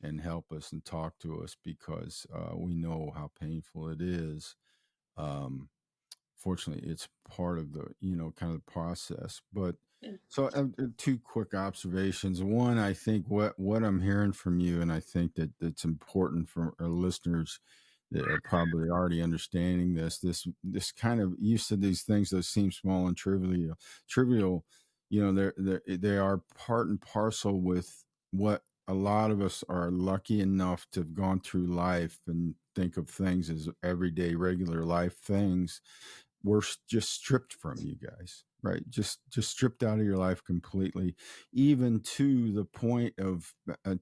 and help us and talk to us because we know how painful it is. um Fortunately, it's part of the kind of the process. But so two quick observations. One, I think what I'm hearing from you, and I think that that's important for our listeners that are probably already understanding this kind of, you said these things that seem small and trivial, they are part and parcel with what a lot of us are lucky enough to have gone through life and think of things as everyday regular life things were just stripped from you guys, right? Just stripped out of your life completely, even to the point of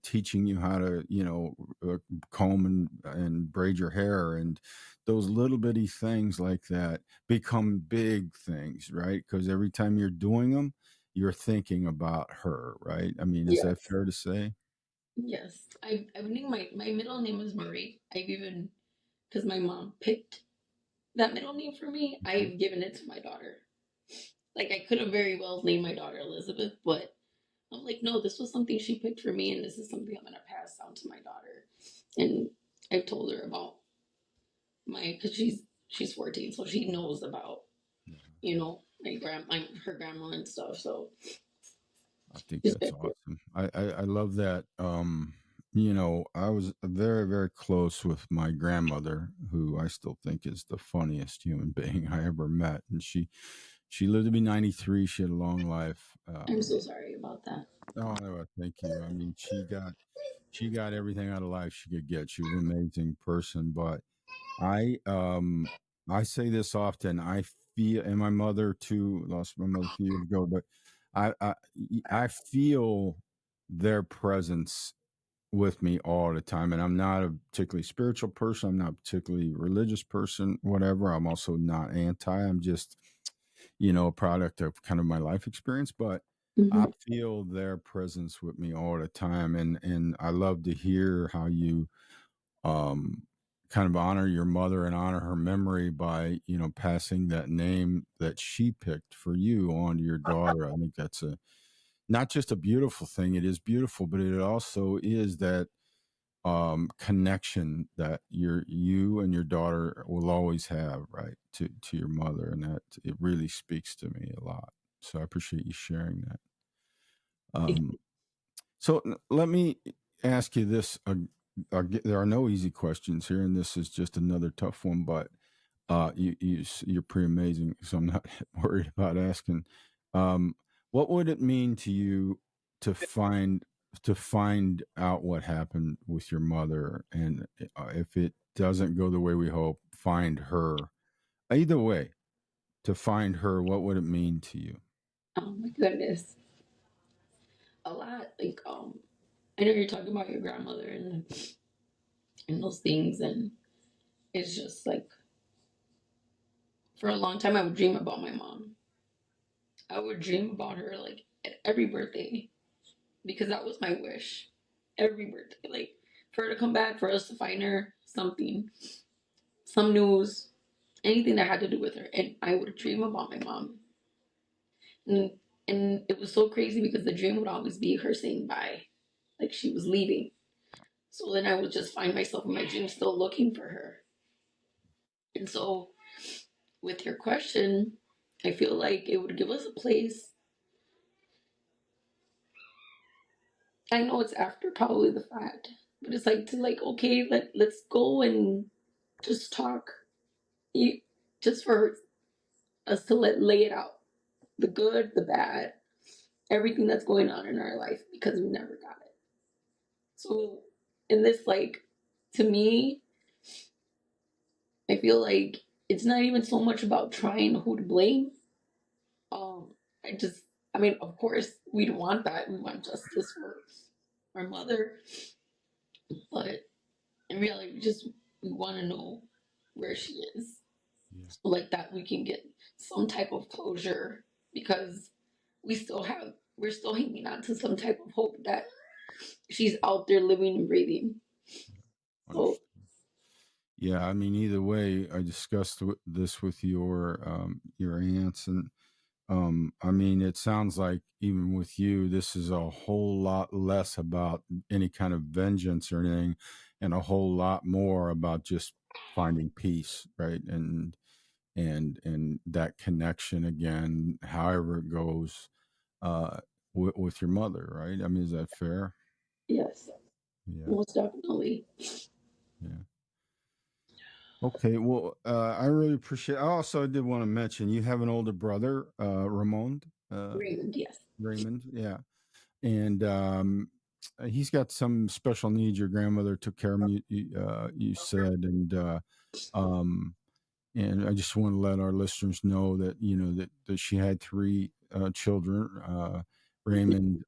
teaching you how to comb and braid your hair, and those little bitty things like that become big things, right? Because every time you're doing them, you're thinking about her, right? I mean, is that yes. fair to say? Yes. I think my middle name is Marie. I've even, because my mom picked that middle name for me, I've given it to my daughter. Like, I could have very well named my daughter Elizabeth, but I'm like, no, this was something she picked for me, and this is something I'm going to pass down to my daughter. And I've told her about because she's 14, so she knows about, her grandma and stuff. So I think just that's awesome. I love that. I was very, very close with my grandmother, who I still think is the funniest human being I ever met. And she lived to be 93. She had a long life. I'm so sorry about that. Oh, no, thank you. I mean, she got everything out of life she could get. She was an amazing person. But I I say this often. I feel, and my mother too, lost my mother a few years ago, but I I, I feel their presence with me all the time. And I'm not a particularly spiritual person. I'm not a particularly religious person, whatever. I'm also not anti. I'm just, a product of kind of my life experience, but I feel their presence with me all the time. And I love to hear how you kind of honor your mother and honor her memory by, passing that name that she picked for you on to your daughter. I think that's not just a beautiful thing. It is beautiful, but it also is that connection that you and your daughter will always have, right, to your mother, and that it really speaks to me a lot. So I appreciate you sharing that. So let me ask you this. There are no easy questions here, and this is just another tough one, but you're pretty amazing, so I'm not worried about asking. What would it mean to you to find out what happened with your mother, and if it doesn't go the way we hope, find her? Either way, to find her, what would it mean to you? Oh my goodness, a lot. Like I know you're talking about your grandmother and those things, and it's just like for a long time I would dream about my mom. I would dream about her like at every birthday because that was my wish. Every birthday, like for her to come back, for us to find her something, some news, anything that had to do with her, and I would dream about my mom. And and it was so crazy because the dream would always be her saying bye, like she was leaving. So then I would just find myself in my dream still looking for her. And so with your question, I feel like it would give us a place. I know it's after probably the fact, but it's like to like, okay, let's go and just talk. You, just for us to lay it out. The good, the bad, everything that's going on in our life because we never got it. So in this, like, to me, I feel like it's not even so much about trying who to blame. Um, I just, I mean, of course, we'd want that. We want justice for our mother, but in reality, we want to know where she is, Yeah. so like that we can get some type of closure because we're still hanging on to some type of hope that she's out there living and breathing. So Understood. Yeah, I mean, either way, I discussed this with your aunts, and I mean, it sounds like even with you, this is a whole lot less about any kind of vengeance or anything, and a whole lot more about just finding peace, right? And that connection again, however it goes, with your mother, right? I mean, is that fair? yes, Yeah, most definitely. yeah. Okay, well, I really appreciate. I also did want to mention you have an older brother, Ramon, Raymond, yes. Raymond, yeah, and he's got some special needs. Your grandmother took care of him. You said, um, and I just want to let our listeners know that that she had three children. Raymond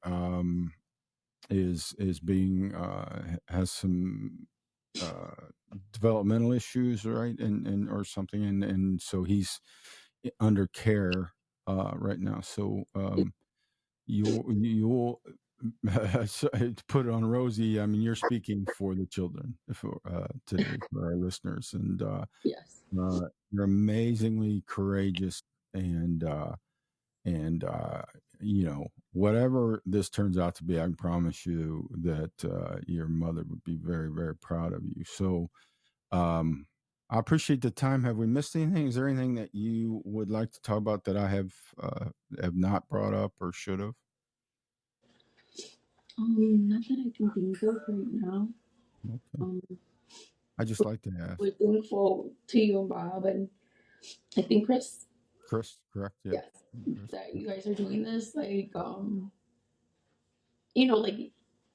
is being has some uh, developmental issues, right, and or something, and so he's under care right now. So you'll to put it on Rosie. I mean, you're speaking for the children for today for our listeners, and Yes. you're amazingly courageous, and and whatever this turns out to be, I can promise you that your mother would be very, very proud of you. So um I appreciate the time. Have we missed anything? Is there anything that you would like to talk about that I have not brought up or should have? Not that I can think of right now. Okay, Um, I just like to ask. we're thankful to you and Bob, and I think Chris. Chris, correct? Yeah. Yes, Chris. that you guys are doing this. Like, like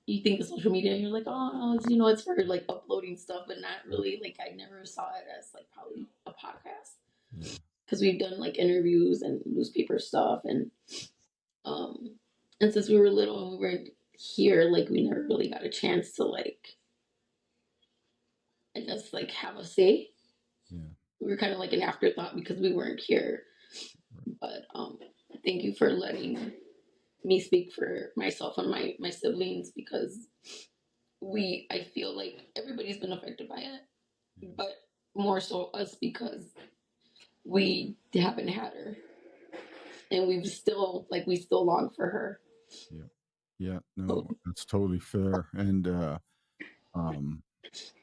you think of social media, and you're like, oh, it's for like uploading stuff, but not really. Like, I never saw it as like probably a podcast Yeah. because we've done like interviews and newspaper stuff, um, and since we were little and we weren't here, like we never really got a chance to like, I guess, like have a say. Yeah. We were kind of like an afterthought because we weren't here. But thank you for letting me speak for myself and my siblings, because I feel like everybody's been affected by it, but more so us, because we haven't had her, and we still long for her. Yeah. Yeah. So No, that's totally fair. Um,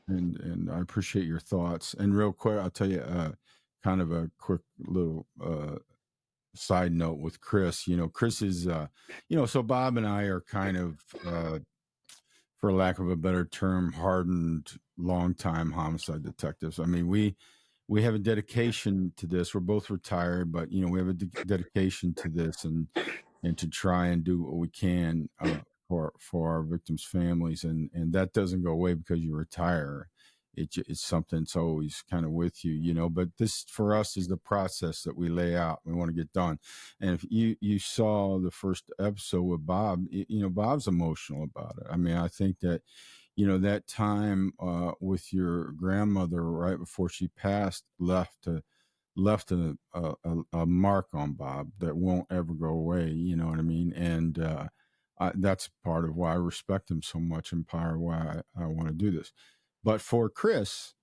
and I appreciate your thoughts. And real quick, I'll tell you, kind of a quick little, side note with Chris. Chris is, so Bob and I are kind of, for lack of a better term, hardened, longtime homicide detectives. I mean, we have a dedication to this. We're both retired, but we have a dedication to this, and to try and do what we can, for our victims' families, and that doesn't go away because you retire. It's something that's always kind of with you. But this for us is the process that we lay out. We want to get done, and if you saw the first episode with Bob, Bob's emotional about it. I mean, I think that that time, with your grandmother right before she passed left a mark on Bob that won't ever go away. You know what I mean? And that's part of why I respect him so much, and part of why I want to do this. But for Chris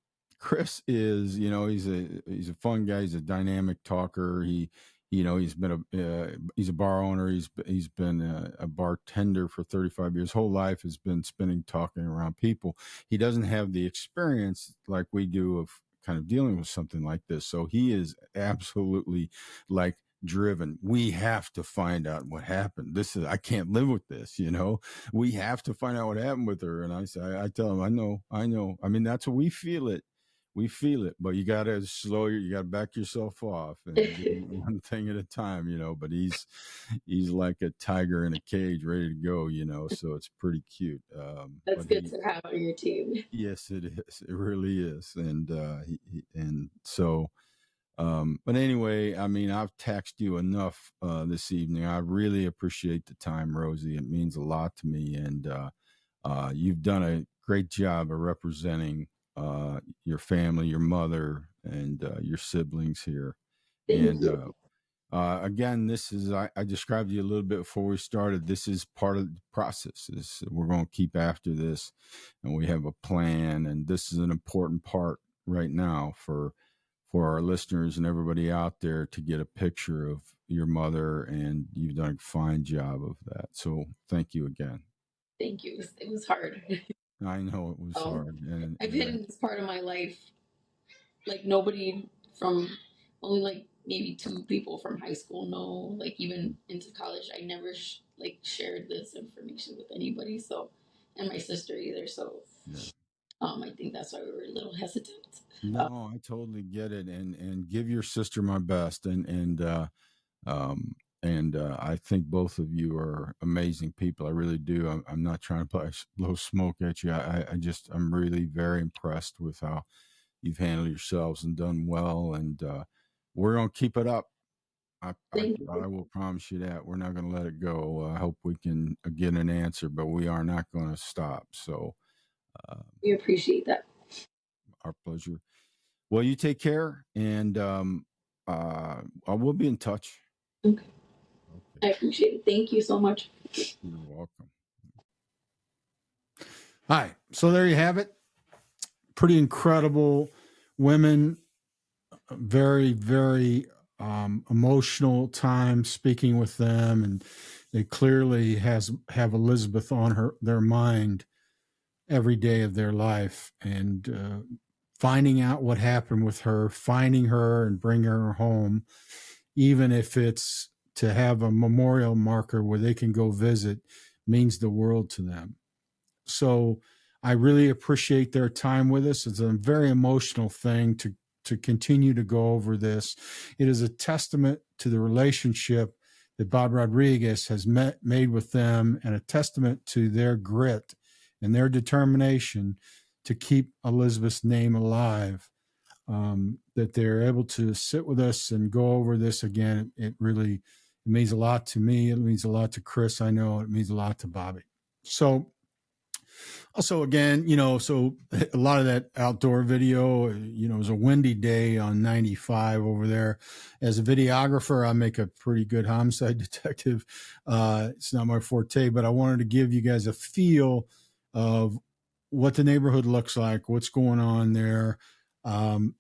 is, he's a fun guy. He's a dynamic talker. He's a bar owner. He's been a bartender for 35 years. Whole life has been spending talking around people. He doesn't have the experience like we do of kind of dealing with something like this. So he is absolutely like driven. We have to find out what happened. I can't live with this, we have to find out what happened with her. And I tell him, I know. I mean, that's what we feel it. We feel it, but you got to you got to back yourself off and do one thing at a time, but he's like a tiger in a cage ready to go, so it's pretty cute. that's good to have on your team. Yes, it is. It really is. And so, but anyway, I mean, I've taxed you enough this evening. I really appreciate the time, Rosie. It means a lot to me, and you've done a great job of representing your family, your mother, and your siblings here. Thank you. Again, I described to you a little bit before we started. This is part of the process. We're going to keep after this, and we have a plan. And this is an important part right now for our listeners and everybody out there to get a picture of your mother. And you've done a fine job of that. So thank you again. Thank you. It was hard. I know it was hard. And I've hidden this part of my life, like nobody from, only like maybe 2 people from high school know. Like even into college, I never shared this information with anybody. So, and my sister either. So, yeah. I think that's why we were a little hesitant. No, I totally get it, and give your sister my best, and I think both of you are amazing people. I really do. I'm not trying to blow smoke at you. I'm really very impressed with how you've handled yourselves and done well, and we're gonna keep it up. I will promise you that we're not gonna let it go. I hope we can get an answer, but we are not going to stop. So We appreciate that. our pleasure. Well, you take care, and I will be in touch. Okay. I appreciate it. Thank you so much. You're welcome. Hi. So there you have it. Pretty incredible women. Very, very emotional time speaking with them, and they clearly have Elizabeth on their mind every day of their life, and finding out what happened with her, finding her and bringing her home, even if it's to have a memorial marker where they can go visit, means the world to them. So I really appreciate their time with us. It's a very emotional thing to continue to go over this. It is a testament to the relationship that Bob Rodriguez has made with them, and a testament to their grit and their determination to keep Elizabeth's name alive, that they're able to sit with us and go over this again. It means a lot to me. It means a lot to Chris. I know it means a lot to Bobby. So Also, again, so a lot of that outdoor video, it was a windy day on 95 over there. As a videographer, I make a pretty good homicide detective. It's not my forte, but I wanted to give you guys a feel of what the neighborhood looks like, what's going on there.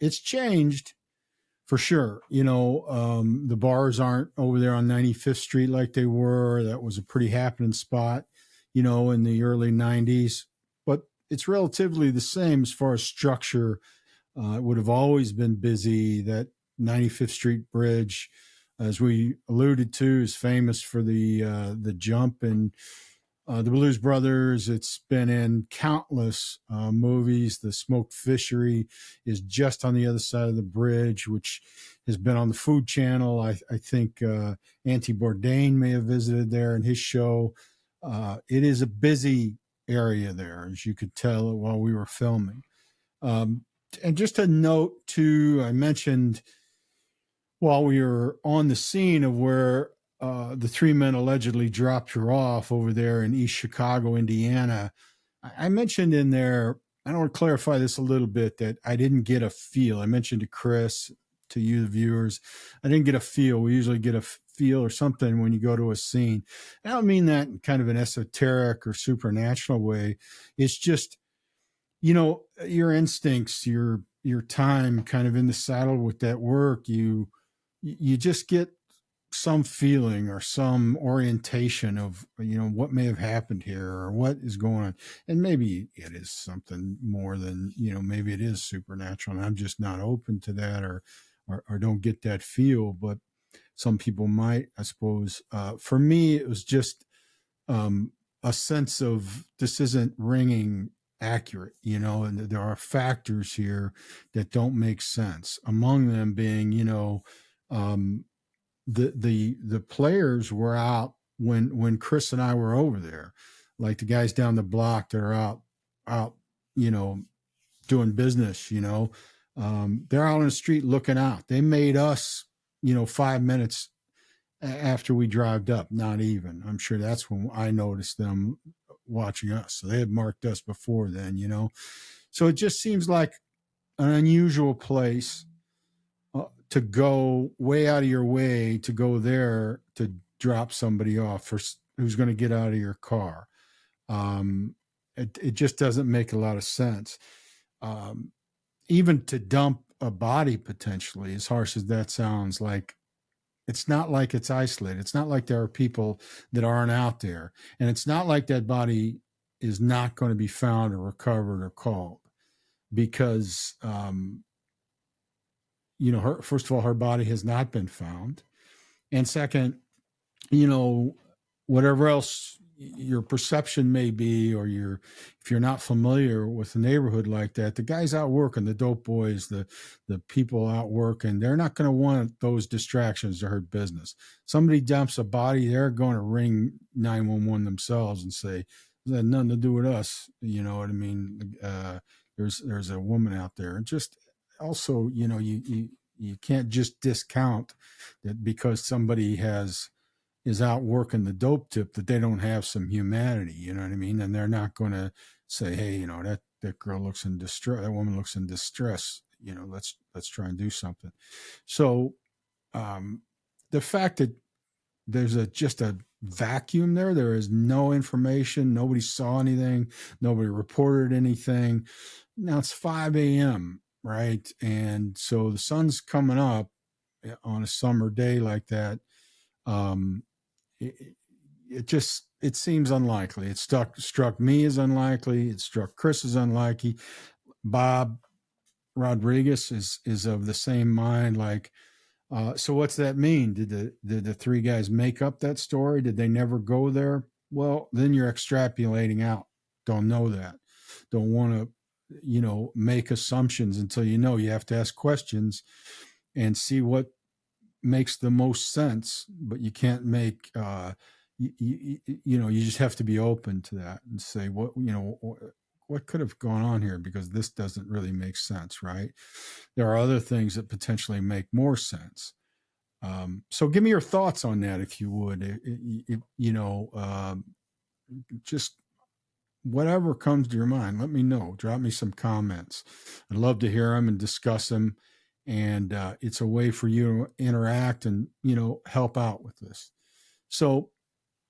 It's changed for sure. The bars aren't over there on 95th Street like they were. That was a pretty happening spot, in the early 90s. But it's relatively the same as far as structure. It would have always been busy. That 95th Street Bridge, as we alluded to, is famous for the jump and the Blues Brothers. It's been in countless movies. The smoked fishery is just on the other side of the bridge, which has been on the Food Channel. I think Auntie Bourdain may have visited there in his show. It is a busy area there, as you could tell while we were filming. And just a note, too, I mentioned while we were on the scene of where the three men allegedly dropped her off over there in East Chicago, Indiana. I mentioned in there, I want to clarify this a little bit, that I didn't get a feel. I mentioned to Chris, to you, the viewers, I didn't get a feel. We usually get a feel or something when you go to a scene. I don't mean that in kind of an esoteric or supernatural way. It's just, your instincts, your time kind of in the saddle with that work, you just get some feeling or some orientation of what may have happened here or what is going on. And maybe it is something more than maybe it is supernatural and I'm just not open to that or don't get that feel. But some people might, I suppose. For me, it was just a sense of this isn't ringing accurate, and there are factors here that don't make sense, among them being the players were out when Chris and I were over there, like the guys down the block that are out, doing business, they're out on the street looking out. They made us, 5 minutes after we drived up, not even. I'm sure that's when I noticed them watching us. So they had marked us before then, So it just seems like an unusual place to go way out of your way to go there to drop somebody off who's going to get out of your car. It just doesn't make a lot of sense. Even to dump a body potentially, as harsh as that sounds, like it's not like it's isolated. It's not like there are people that aren't out there. And it's not like that body is not going to be found or recovered or called because, first of all, her body has not been found. And second, whatever else your perception may be, or if you're not familiar with the neighborhood like that, the guys out working, the dope boys, the people out working, they're not going to want those distractions to hurt business. Somebody dumps a body, they're going to ring 911 themselves and say, "That had nothing to do with us." You know what I mean? There's a woman out there, and just also, you can't just discount that because somebody is out working the dope tip that they don't have some humanity, you know what I mean? And they're not going to say, "Hey, that girl looks in distress, that woman looks in distress, let's try and do something." So the fact that there's just a vacuum there is no information, nobody saw anything, nobody reported anything. Now it's 5 a.m., right? And so the sun's coming up on a summer day like that. It seems unlikely. It struck me as unlikely. It struck Chris as unlikely. Bob Rodriguez is of the same mind. Like, so what's that mean? Did the three guys make up that story? Did they never go there? Well, then you're extrapolating out. Don't know that. Don't want to, make assumptions until you have to ask questions and see what makes the most sense, but you can't make you just have to be open to that and say what could have gone on here, because this doesn't really make sense, right? There are other things that potentially make more sense. So give me your thoughts on that, if you would. Just whatever comes to your mind, let me know. Drop me some comments. I'd love to hear them and discuss them. And it's a way for you to interact and, help out with this. So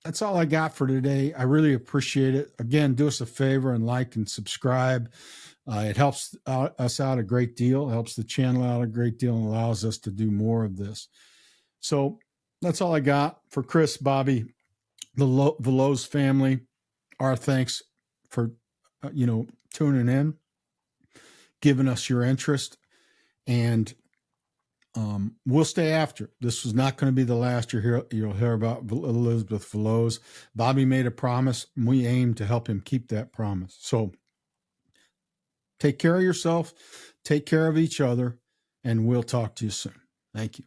that's all I got for today. I really appreciate it. Again, do us a favor and like and subscribe. It helps us out a great deal, helps the channel out a great deal, and allows us to do more of this. So that's all I got. For Chris, Bobby, the Veloz family, our thanks for, tuning in, giving us your interest, and we'll stay after. This was not going to be the last you'll hear about Elizabeth Veloz. Bobby made a promise, and we aim to help him keep that promise. So take care of yourself, take care of each other, and we'll talk to you soon. Thank you.